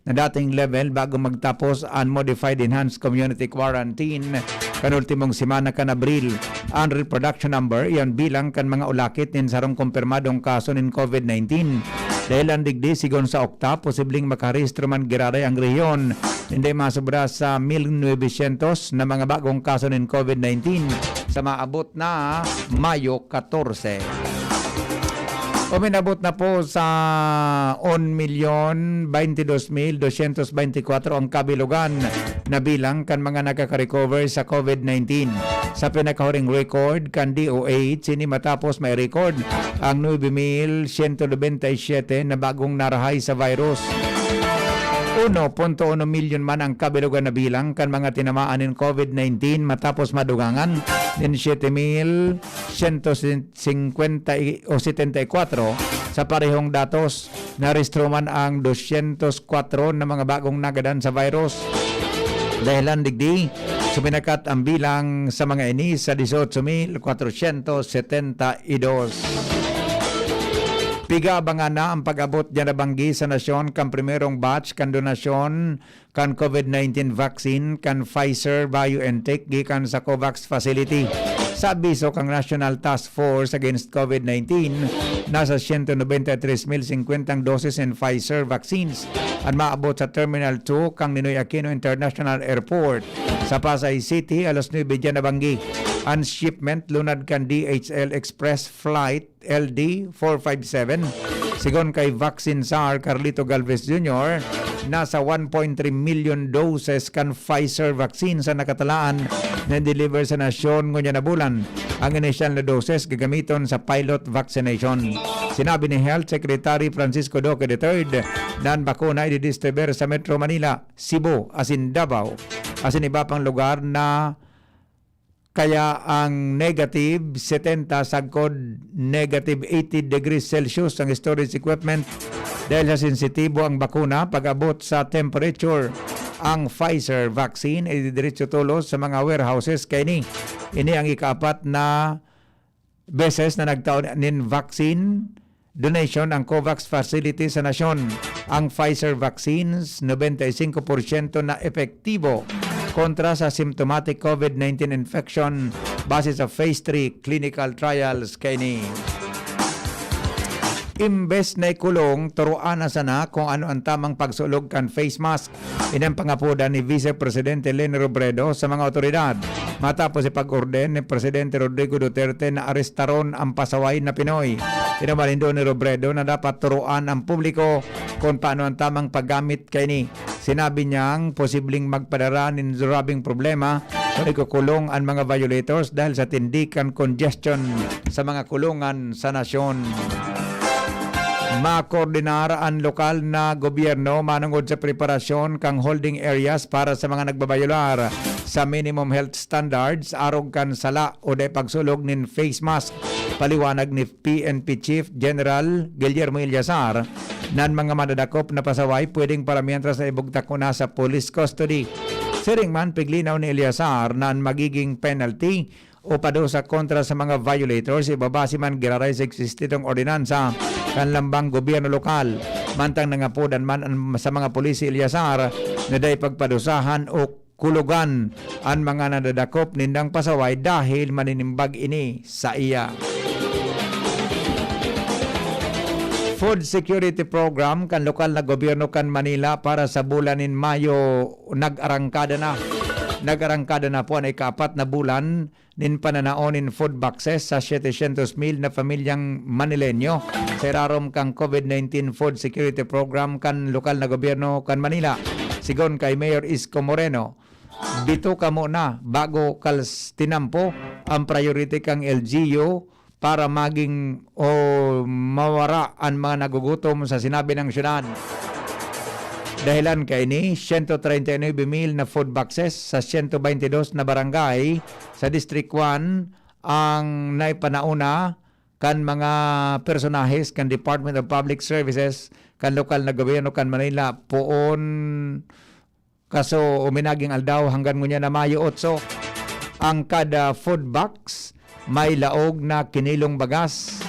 na dating level bago magtapos ang Modified Enhanced Community Quarantine kanultimong semana kan Abril. Ang reproduction number, iyan bilang kan mga ulakit nin sarong kumpirmadong kaso nin COVID-19. Dahil ang digdi sigon sa Okta, posibleng makarehistro man giraray ang rehiyon. Hindi masobra sa 1,900 na mga bagong kaso ng COVID-19 sa maabot na Mayo 14. Uminabot na po sa 1,022,224 ang kabilugan na bilang kan mga nakaka-recover sa COVID-19. Sa pinakahuring record kan DOH, sini matapos may record ang 9,197 na bagong narahay sa virus. 1.1 milyon man ang kabilugan na bilang kan mga tinamaan ng COVID-19 matapos madugangan ng 7,174 sa parehong datos. Narehistro man ang 204 na mga bagong nagadan sa virus. Dahilan digdi, suminakat ang bilang sa mga ini sa 18,472. Pigabangan na ang pag-abot dyan na banggi sa nasyon kan primerong batch kan donasyon kan COVID-19 vaccine kan Pfizer BioNTech gikan sa COVAX facility. Sa abiso kang National Task Force Against COVID-19, nasa 193,050 doses in Pfizer vaccines ang maabot sa Terminal 2 kang Ninoy Aquino International Airport sa Pasay City alas 9 dyan na banggi. Ang shipment lunad kan DHL Express Flight LD 457. Sigon kay Vaccine Czar Carlito Galvez Jr., nasa 1.3 million doses kan Pfizer vaccine sa nakatalaan na deliver sa nasyon ngunya na bulan. Ang initial na doses gagamiton sa pilot vaccination. Sinabi ni Health Secretary Francisco Duque III na ang bakuna ay didistribuer sa Metro Manila, Cebu, asin Davao, asin iba pang lugar na kaya ang negative 70 sagkod negative 80 degrees Celsius ang storage equipment dahil sa sensitibo ang bakuna pag-abot sa temperature. Ang Pfizer vaccine ay didiretso tulos sa mga warehouses kay ini ang ikaapat na beses na nagtaon nin vaccine donation ang COVAX facility sa nasyon. Ang Pfizer vaccines 95% na epektibo kontra sa symptomatic COVID-19 infection base sa phase 3 clinical trials kini. Imbes na ikulong, turuan na sana kung ano ang tamang pagsulog kan face mask. Inang pangapuda ni Vice Presidente Leni Robredo sa mga otoridad. matapos ipag-orden ni Presidente Rodrigo Duterte na arestaron ang pasaway na Pinoy. Tinamalindo ni Robredo na dapat turuan ang publiko kung paano ang tamang paggamit kay ni. Sinabi niyang posibleng magpadara ng durabing problema kung ikukulong ang mga violators dahil sa tindikan congestion sa mga kulungan sa nasyon. Makoordinar ang lokal na gobyerno manungod sa preparasyon kang holding areas para sa mga nagbabayular sa minimum health standards arog kan sala o day pagsulog nin face mask. Paliwanag ni PNP Chief General Guillermo Illasar nan mga madadakop na pasaway pwedeng paramientras na ibugtak ko na sa police custody. Siring man piglinaw ni Illasar nan magiging penalty o padusa kontra sa mga violators ibabasi man giraray sa eksistitong ordinansa kan lambang gobyerno lokal. Mantang nangapudan man sa mga polisi Illasar na day pagpadusahan o kulugan ang mga nadadakop nindang pasaway dahil maninimbag ini sa iya. Food Security Program kan lokal na gobyerno kan Manila para sa bulan in Mayo nag-arangkada na po ang ika-4 na bulan nin pananaon in food boxes sa 700,000 na pamilyang Manileño sa irarom kang COVID-19 Food Security Program kan lokal na gobyerno kan Manila. Sigon kay Mayor Isko Moreno, bito ka muna bago kals tinampo ang priority kang LGU para maging o mawara ang mga nagugutom sa sinabi ng syudad. Dahilan kay ni 139,000 na food boxes sa 122 na barangay sa District 1 ang naipanauna kan mga personahes kan Department of Public Services kan lokal na gobyerno kan Manila poon kaso uminaging aldaw hanggang ngunya na Mayo 8. Ang kada food box may laog na kinilong bagas,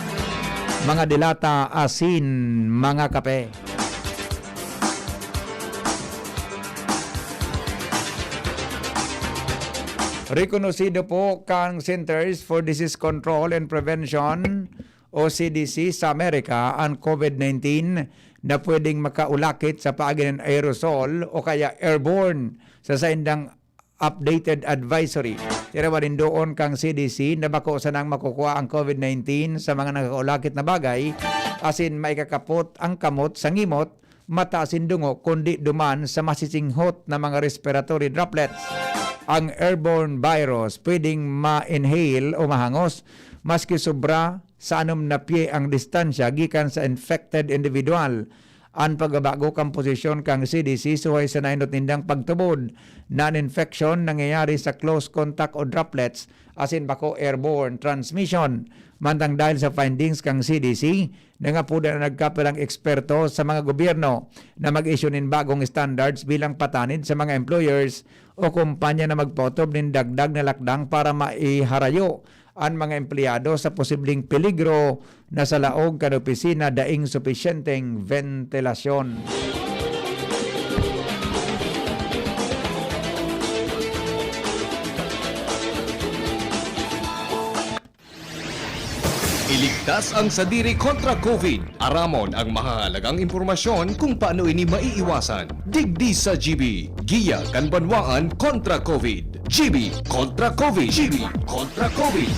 mga dilata, asin, mga kape. Rekonosido po kang Centers for Disease Control and Prevention o CDC sa Amerika ang COVID-19 na pwedeng makaulakit sa paagi ng aerosol o kaya airborne sa saindang updated advisory. Tira rin doon kang CDC na bako sa nang makukuha ang COVID-19 sa mga nakaulakit na bagay asin may kakapot ang kamot sa ngimot, mata asin dungo kundi duman sa masisinghot na mga respiratory droplets. Ang airborne virus pwedeng ma-inhale o mahangos maski sobra sa anom na pie ang distansya gikan sa infected individual. Ang pagbabago kang posisyon kang CDC suhay sa nainot nindang pagtubod non-infection nangyayari sa close contact o droplets asin bako airborne transmission. Mantang dahil sa findings kang CDC nangapuda na nagkapelang eksperto sa mga gobyerno na mag-issue nin bagong standards bilang patanid sa mga employers o kumpanya na magpotob nin dagdag na lakdang para maiharayo ang mga empleyado sa posibleng peligro na sa laog kan opisina daing supisyenteng ventilasyon. Iligtas ang sadiri kontra COVID. Aramon ang mahalagang impormasyon kung paano ini maiiwasan. Digdi sa GB. Giya kan banwaan kontra COVID. GB kontra COVID. GB kontra COVID.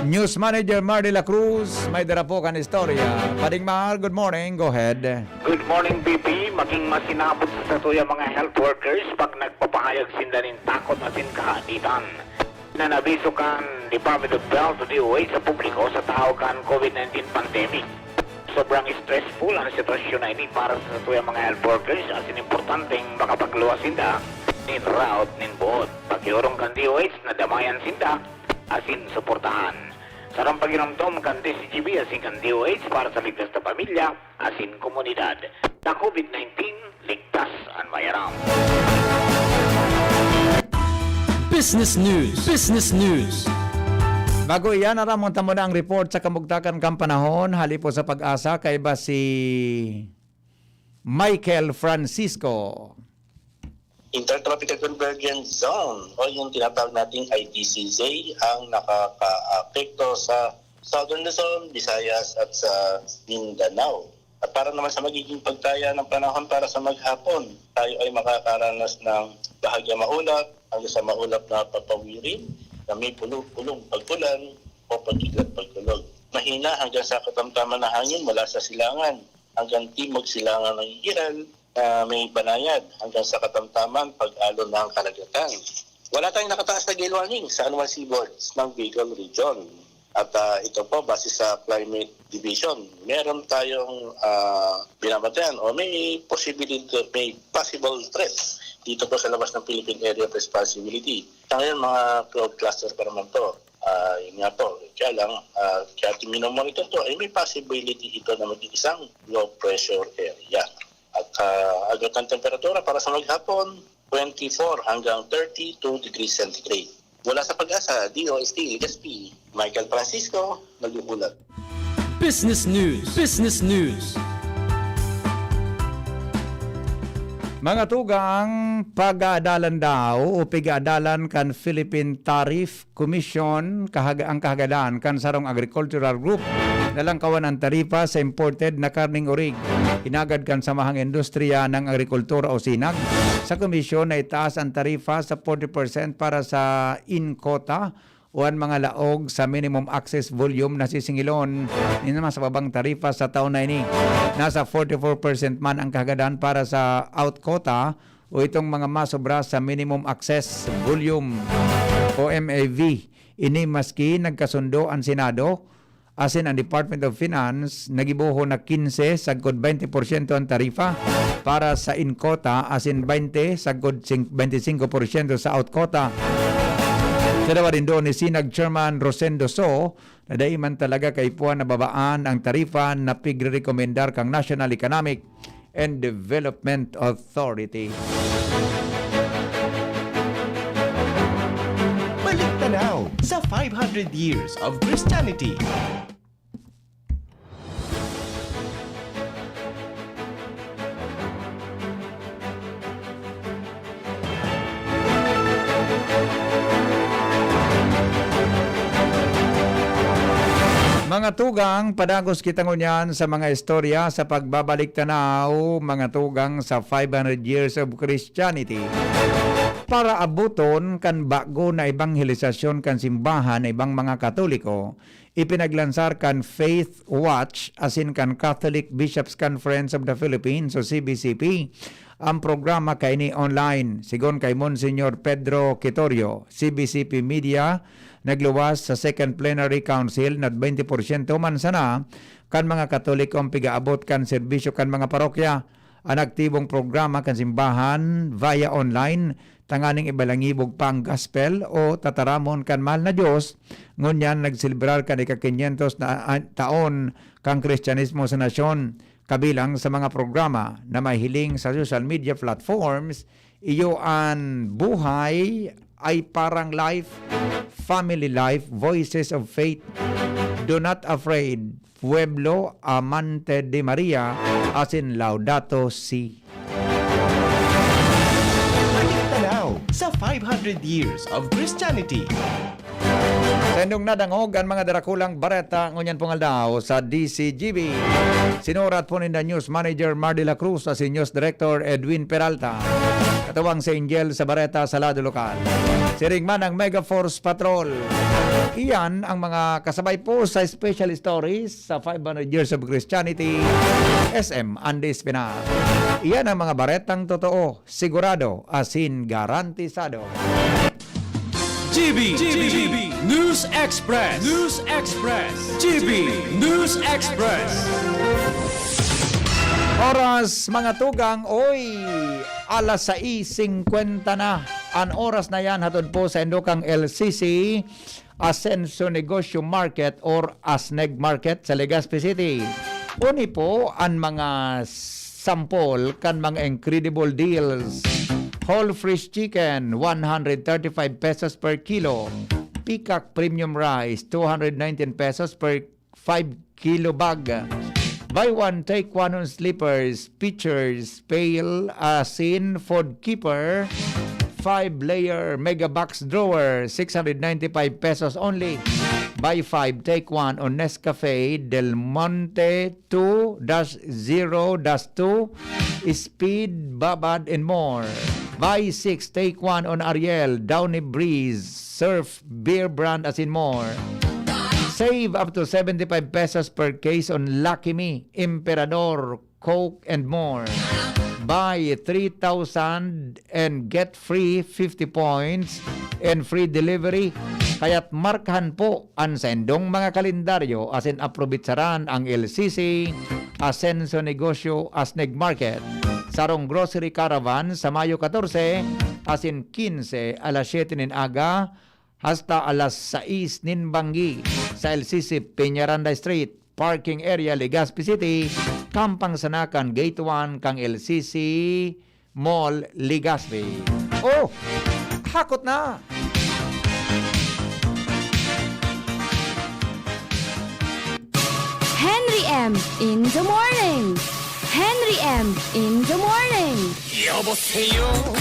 News Manager Mar de la Cruz, may dara po kan istorya. Pading Mar, good morning. Go ahead. Good morning, BP. Maging masinabot sa tuya mga health workers pag nagpapahayag sinda nin takot na sinkaaditan. Na nabiso kan Department of Health to DOH sa publiko sa tao kan COVID-19 pandemic. Sobrang stressful ang sitwasyon na ini para sa tuya mga health workers asin importanteng makapagluwas sinda nin route nin buot. Pagyorong kan DOH na damayan sinda asin suportahan. Sarang pagiramdom kan DCGB asin kan DOH para sa ligtas na pamilya asin komunidad. Na COVID-19, ligtas ang mayaram. Business News. Business News. Bago iyan, naramunta mo na ang report sa kamugtakan kang panahon. Halipo sa pag-asa, kay ba si Michael Francisco. Intertropical Convergence Zone o yung tinatawag nating ITCZ ang nakaka-apekto sa Southern Luzon, Visayas at sa Mindanao. At para naman sa magiging pagtaya ng panahon para sa maghapon, tayo ay makakaranas ng bahagya maulap hanggang sa maulap na papawirin na may pulong pagkulan o pagkilat-pagkulog. Mahina hanggang sa katamtaman na hangin mula sa silangan hanggang timog silangan ng iral na may banayad hanggang sa katamtaman pag-alon ng kalagatan. Wala tayong nakataas na gale warning sa anumang seaboards ng Bicol Region. At ito po, base sa Climate Division, meron tayong binabatayan o may possible threat dito po sa labas ng Philippine Area of Responsibility. Sa ngayon, mga cloud cluster pa naman to. Yun nga po, kaya lang, kaya minomonitor to, ay may possibility ito na maging isang low pressure area. At agad ang temperatura para sa maghapon, 24 hanggang 32 degrees centigrade. Mula sa Pag-asa, DOST, SP, Michael Francisco, nag-ulat. Business News. Business News. Mga tugang pag-aadalan daw o pag-aadalan kan Philippine Tariff Commission ang kahagadaan kan sarong agricultural group nalang kawan ang tarifa sa imported na karning orig. Hinagad kan samahang industriya ng agrikultura o sinag. Sa komisyon na itaas ang tarifa sa 40% para sa in-quota o ang mga laog sa minimum access volume na sisingilon. Ini naman sa babang tarifa sa taon na ini. Nasa 44% man ang kahagadaan para sa out quota o itong mga masobra sa minimum access volume o MAV. Ini maski nagkasundo ang Senado asin ang Department of Finance nagibuho na 15 sagkod 20% ang tarifa para sa in quota asin 20 sagkod 25% sa out quota. Kadawa rin doon ni Sinag Chairman Rosendo So na daiman talaga kay puan na babaan ang tarifa na pigre-rekomendar kang National Economic and Development Authority. Balik tanaw sa 500 years of Christianity. Mga tugang, padagos kita ngunyan sa mga istorya sa pagbabalik tanaw, mga tugang sa 500 years of Christianity. Para abuton kan bago na ebanghelisasyon kan simbahan na ibang mga Katoliko, ipinaglansar kan Faith Watch asin kan Catholic Bishops Conference of the Philippines o CBCP ang programa kay ni online. Sigon kay Monsignor Pedro Quitorio, CBCP Media, nagluwas sa Second Plenary Council na 20% man sana kan mga Katoliko ang pigaabot kan serbisyo kan mga parokya. Ang aktibong programa kan simbahan via online tanganing ibalangibog pang gospel o tataramon kan mahal na Diyos. Ngunyan nagsilibrar kan ika-500 na taon kang Kristyanismo sa nasyon. Kabilang sa mga programa na may hiling sa social media platforms, iyo ang buhay ay parang life, family life, voices of faith, do not afraid, Pueblo Amante de Maria, asin Laudato Si. Balik tanaw sa 500 years of Christianity. Sendong nadangog ang mga darakulang bareta ngunyan pungaldaw sa DCGB. Sinurat po ni News Manager Mar de la Cruz sa News Director Edwin Peralta. Katawang sa Angel sa bareta sa lado lokal. Siringman ang Mega Force Patrol. Iyan ang mga kasabay po sa Special Stories sa 500 Years of Christianity, SM Andes Pinar. Iyan ang mga baretang totoo, sigurado, asin garantisado. GB News Express. News Express. GB News Express. Oras mga tugang, oy, alas 6:50 na. Ang oras na yan hatod po sa Indokang LCC Ascenso Negosyo Market or ASNEG Market sa Legazpi City. Uni po ang mga sample kan mga incredible deals. Whole fresh chicken, 135 pesos per kilo. Peacock premium rice, 219 pesos per 5 kilo bag. Buy one, take one on slippers, pitchers, pail, asin, food keeper, 5-layer mega box drawer, 695 pesos only. Buy 5, take 1 on Nescafe Del Monte 2-0-2, Speed, Babad, and more. Buy 6, take 1 on Ariel, Downy Breeze, Surf, Beer Brand, as in more. Save up to 75 pesos per case on Lucky Me, Emperador, Coke, and more. Buy 3,000 and get free 50 points and free delivery. Kaya't markahan po ang sendong mga kalendaryo as in aprobitsaran ang LCC Ascenso Negosyo Asneg Market. Sarong Grocery Caravan sa Mayo 14 as in 15 alas 7 nin aga hasta alas 6 nin banggi sa LCC Peñaranda Street, parking area Legazpi City, Kampang Sanakan Gate 1 kang LCC Mall Legazpi. Oh, hakot na! Henry M. in the morning. Henry M. in the morning. 여보세요.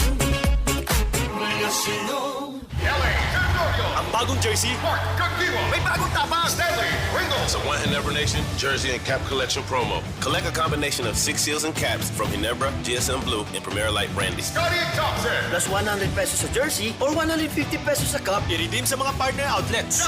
Ang bagong jersey, may bagong tapa, Stanley, Ringo. Sa One Ginebra Nation Jersey and Cap Collection promo. Collect a combination of 6 seals and caps from Ginebra, GSM Blue, and Premier Light Brandy. Scotty Thompson. Plus 100 pesos sa jersey or 150 pesos sa cup. I-redeem sa mga partner outlets.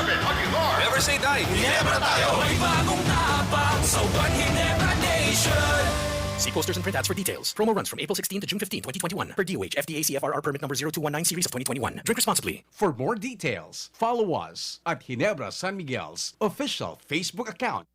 Never say die. Ginebra tayo. May bagong tapang sa One Ginebra Nation. See posters and print ads for details. Promo runs from April 16 to June 15, 2021. Per DOH, FDA CFRR permit number 0219 series of 2021. Drink responsibly. For more details, follow us at Ginebra San Miguel's official Facebook account.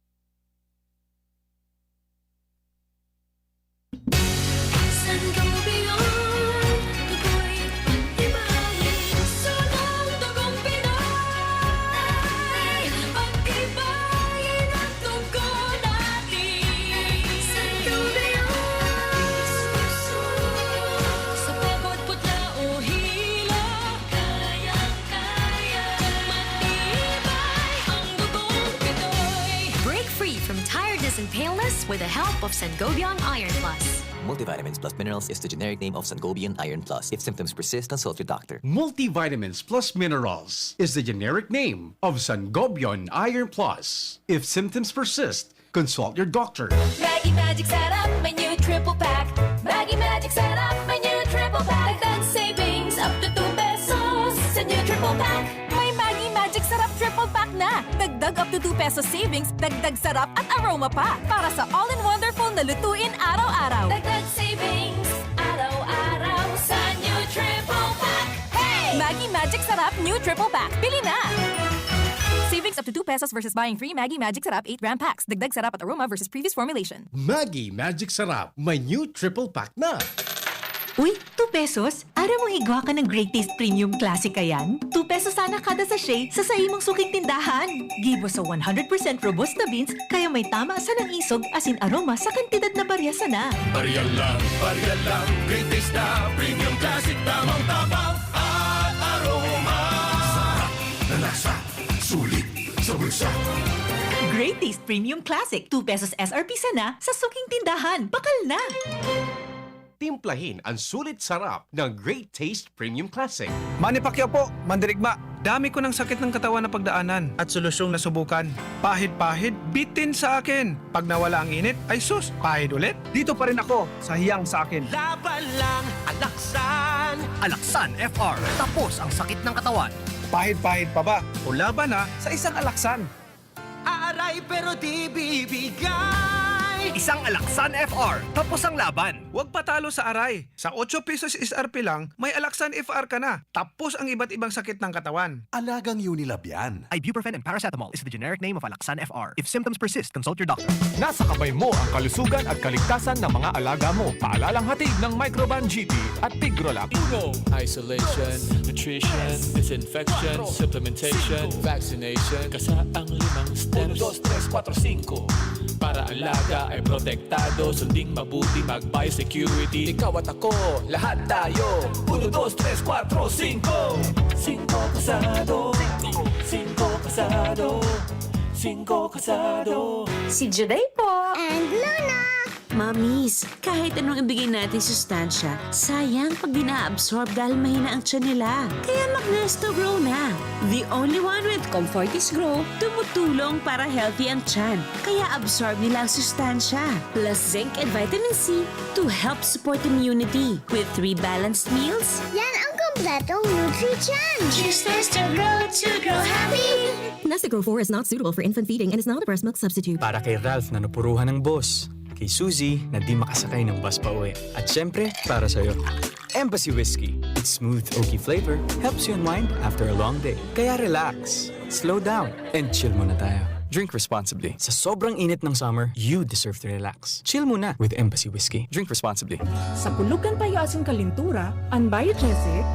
And paleness with the help of Sangobion Iron Plus. Multivitamins plus minerals is the generic name of Sangobion Iron Plus. If symptoms persist, consult your doctor. Multivitamins plus minerals is the generic name of Sangobion Iron Plus. If symptoms persist, consult your doctor. Maggie Magic Sarap, my new triple pack. Maggie Magic Sarap, my new triple pack. Dagdag savings up to 2 pesos sa new triple pack. May Maggie Magic Sarap triple pack na. Dagdag up to 2 pesos savings, dagdag sarap at aroma pa. Para sa all-in-wonderful na lutuin araw-araw. Dagdag savings araw-araw sa new triple pack. Hey! Maggie Magic Sarap new triple pack. Bili na! Savings up to 2 pesos versus buying 3 Maggie Magic Sarap 8-gram packs. Dagdag sarap at aroma versus previous formulation. Maggie Magic Sarap, may new triple pack na. Uy, 2 pesos? Ara mo higwa ka ng Great Taste Premium Classic yan? 2 pesos sana kada sachet sa imong suking tindahan. Gibo sa 100% robust na beans, kaya may tama sa ng isog asin aroma sa kantidad na baryasa na. Barya lang, Great Taste na Premium Classic, tamang tabang at aroma. Sarap na lasa, sulit sa bulsa. Great Taste Premium Classic, 2 pesos SRP sana sa suking tindahan. Bakal na! Timplahin ang sulit sarap ng Great Taste Premium Classic. Manny Pacquiao po, mandirigma. Dami ko ng sakit ng katawan na pagdaanan at solusyong nasubukan. Pahid-pahid, bitin sa akin. Pag nawala ang init, ay sus, pahid ulit. Dito pa rin ako, sa hiyang sa akin. Laban lang, Alaksan. Alaksan FR. Tapos ang sakit ng katawan. Pahid-pahid pa ba? O laban na sa isang alaksan. Aaray pero di bibigay. Isang Alaksan FR. Tapos ang laban. Huwag patalo sa aray. Sa 8 pesos SRP lang, may Alaksan FR ka na. Tapos ang iba't ibang sakit ng katawan. Alagang Unilab yan. Ibuprofen and paracetamol is the generic name of Alaksan FR. If symptoms persist, consult your doctor. Nasa kamay mo ang kalusugan at kaligtasan ng mga alaga mo. Paalalang hatid ng Microban GT at Tigrolac. Isolation, nutrition, disinfection, supplementation, vaccination. Kasaang 5 steps. 1, 2, 3, 4, 5. Para alaga ay protektado, sunding mabuti, mag-biosecurity. Ikaw at ako, lahat tayo. 1, 2, 3, 4, 5. 5 kasado. 5 kasado. 5 kasado. Si Juday po. And Luna. Mamis, kahit anong ibigay natin sustansya, sayang pag di na-absorb dahil mahina ang tiyan nila. Kaya Magnesto Grow na. The only one with Comfortis Grow, tumutulong para healthy ang tiyan. Kaya absorb nila ang sustansya. Plus zinc and vitamin C to help support immunity. With 3 balanced meals, Yan ang kompletong Nutri-Chan. Choose Nesta Grow to grow happy. Nesta Grow 4 is not suitable for infant feeding and is not a breast milk substitute. Para kay Ralph na napuruhan ng boss. Kay Suzy na di makasakay ng bus pa uwi. At syempre, para sa'yo. Embassy Whiskey. Its smooth, oaky flavor helps you unwind after a long day. Kaya relax, slow down, and chill muna tayo. Drink responsibly. Sa sobrang init ng summer, you deserve to relax. Chill muna with Embassy Whiskey. Drink responsibly. Sa pulugan payasin kalintura, ang biogesic,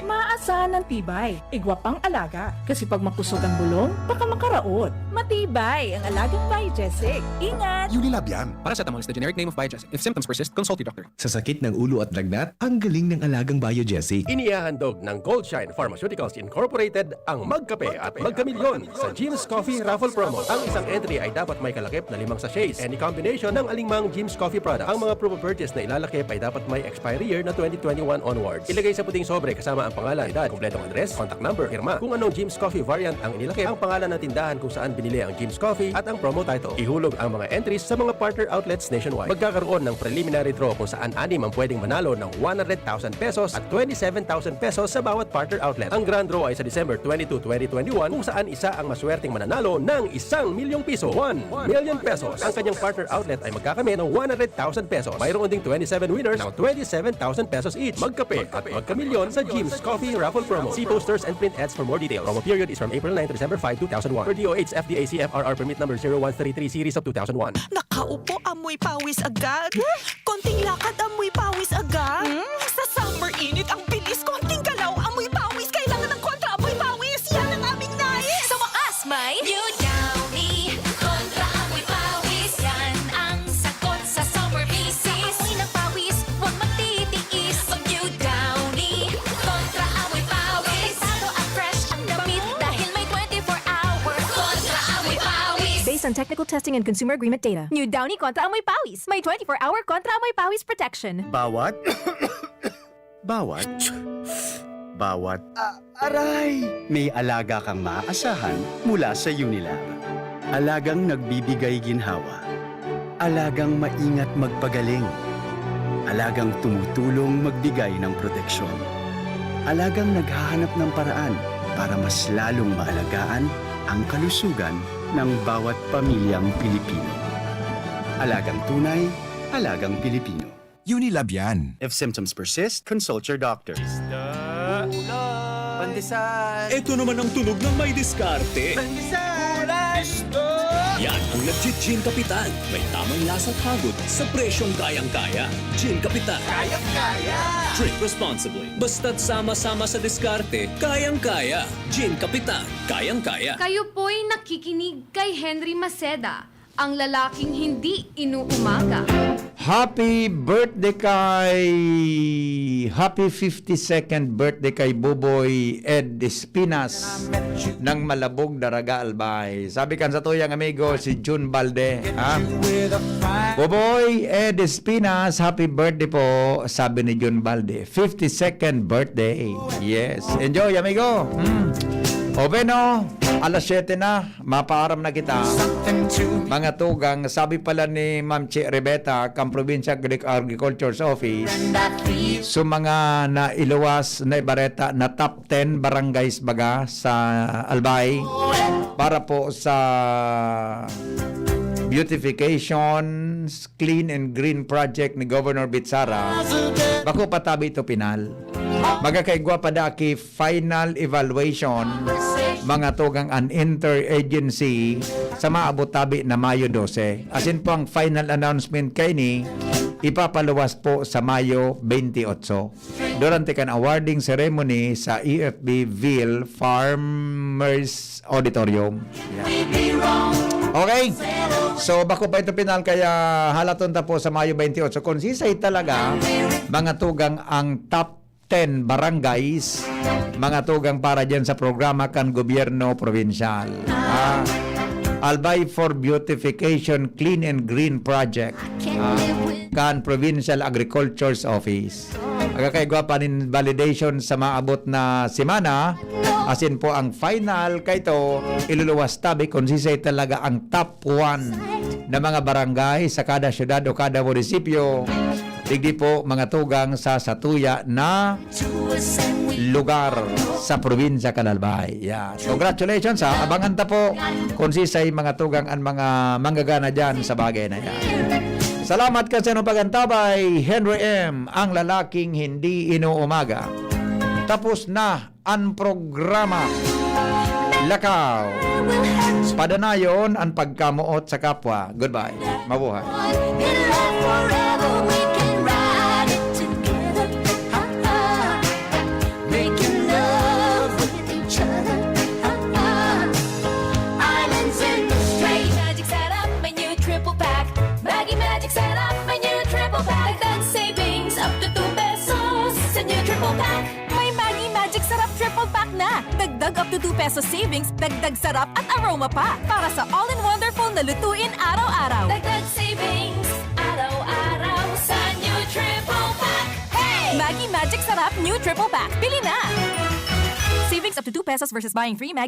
maasahan ng tibay, igwa pang alaga. Kasi pag makusog ang bulong, baka makaraot. Matibay ang alagang biogesic. Ingat! Unilabian. Paracetamol is the generic name of Biogesic. If symptoms persist, consult your doctor. Sa sakit ng ulo at lagnat, ang galing ng alagang Biogesic. Inihahandog ng Goldshine Pharmaceuticals Incorporated ang Magkape at Magkamilyon sa Jim's Coffee Raffle Promo. Ang isang entry ay dapat may kalakip na 5 sachets. Any combination ng alingmang Jim's Coffee product. Ang mga proof of purchase na ilalakip ay dapat may expiry year na 2021 onwards. Ilagay sa puting sobre kasama ang pangalan, edad, kumpletong address, contact number, firma. Kung anong Jim's Coffee variant ang inilakip, ang pangalan ng tindahan kung saan binili ang Jim's Coffee at ang promo title. Ihulog ang mga entries sa mga partner outlets nationwide. Magkakaroon ng preliminary draw kung saan 6 ang pwedeng manalo ng 100,000 pesos at 27,000 pesos sa bawat partner outlet. Ang grand draw ay sa December 22, 2021 kung saan isa ang maswerteng mananalo ng 1,000,000 piso. 1 million pesos. Ang kanyang partner outlet ay magkakamit ng 100,000 pesos. Mayroon ding 27 winners ng 27,000 pesos each. Magkape at magkamilyon sa Jim's Coffee Raffle Promo. See posters and print ads for more details. Promo period is from April 9 to December 5, 2001. Per DOH FDA CFRR permit number 0133 series of 2001. Nakaupo, amoy pawis agad. Konting lakad, amoy pawis agad. Sa summer init, ang bilis. Konting galaw, amoy pawis. Kailangan ng kontra, amoy pawis. Yan ang aming nais. Sa wakas, may New Downy kontra amoy pawis. Yan ang sagot sa summer bisis. Amoy ng pawis, huwag magtitiis. Pag New Downy kontra amoy pawis. Talo at fresh ang damit dahil may 24-hour kontra amoy pawis. Based on technical testing and consumer agreement data, New Downy kontra amoy pawis. May 24-hour kontra amoy pawis protection. Bawat aray! May alaga kang maaasahan mula sa Unilag. Alagang nagbibigay ginhawa. Alagang maingat magpagaling. Alagang tumutulong magbigay ng proteksyon. Alagang naghahanap ng paraan para mas lalong maalagaan ang kalusugan ng bawat pamilyang Pilipino. Alagang tunay, alagang Pilipino. Unilab yan. If symptoms persist, consult your doctor. Pandesal! Ito naman ang tunog ng may diskarte. Pandesal! Yan ang nag-Gin Kapitan. May tamang lasa at hagod sa presyong kayang-kaya. Gin Kapitan. Kayang-kaya! Drink responsibly. Basta't sama-sama sa diskarte, kayang-kaya. Gin Kapitan. Kayang-kaya. Kayo po'y nakikinig kay Henry Maceda, ang lalaking hindi inuumaga. Happy birthday Happy 52nd birthday kay Buboy Ed Espinas ng Malabog, Daraga, Albay. Sabi kan sa tuyang amigo si June Balde. Buboy Ed Espinas, happy birthday po, sabi ni June Balde. 52nd birthday. Yes. Enjoy, amigo. O Beno, alas 7 na, mapaaram na kita. Mga tugang, sabi pala ni Ma'am Che Rebeta, kang Provincial Agriculture's Office, so mga nailuwas na ibareta na top 10 barangays baga sa Albay para po sa beautification, clean and green project ni Governor Bitsara. Bako patabi ito pinal. Magakaigwa pa daki final evaluation mga tugang an interagency sa maabot tabi na Mayo 12. Asin po ang final announcement kay ni ipapaluwas po sa Mayo 28 durante kan awarding ceremony sa EFB-Ville Farmers Auditorium. Okay. So bako pa ito pinal kaya halaton ta po sa Mayo 28. Kung sisay talaga mga tugang ang top 10 barangays, mga tugang para dyan sa programa kan gobyerno provincial. Albay for Beautification Clean and Green Project. Kan Provincial Agriculture's Office. Agakay gwapa nin validation sa maabot na semana. Asin po ang final kay to iluluwas tabi kung sisay talaga ang top 1 na mga barangay sa kada syudad o kada munisipyo. Digdi po mga tugang sa satuya na lugar sa probinsya Kalalbay. Yeah. Congratulations ha. Abangan ta po kung sisay mga tugang ang mga manggagana dyan sa bagay na yan. Salamat kasi ng pagantabay, Henry M., ang lalaking hindi inuumaga. Tapos na ang programa. Lakaw. Padanayon ang pagkamuot sa kapwa. Goodbye. Mabuhay. Islands in the straight. Magic setup, my new triple pack. Maggie Magic setup, my new triple pack. Dagdag savings up to 2 pesos sa new triple pack. May Maggie Magic Sarap Triple Pack na! Dagdag up to 2 pesos savings, dagdag sarap at aroma pa! Para sa all-in-wonderful na lutuin araw-araw! Dagdag savings araw-araw sa new triple pack. Hey! Maggie Magic Sarap New Triple Pack! Bili na! Savings up to 2 pesos versus buying 3 Maggie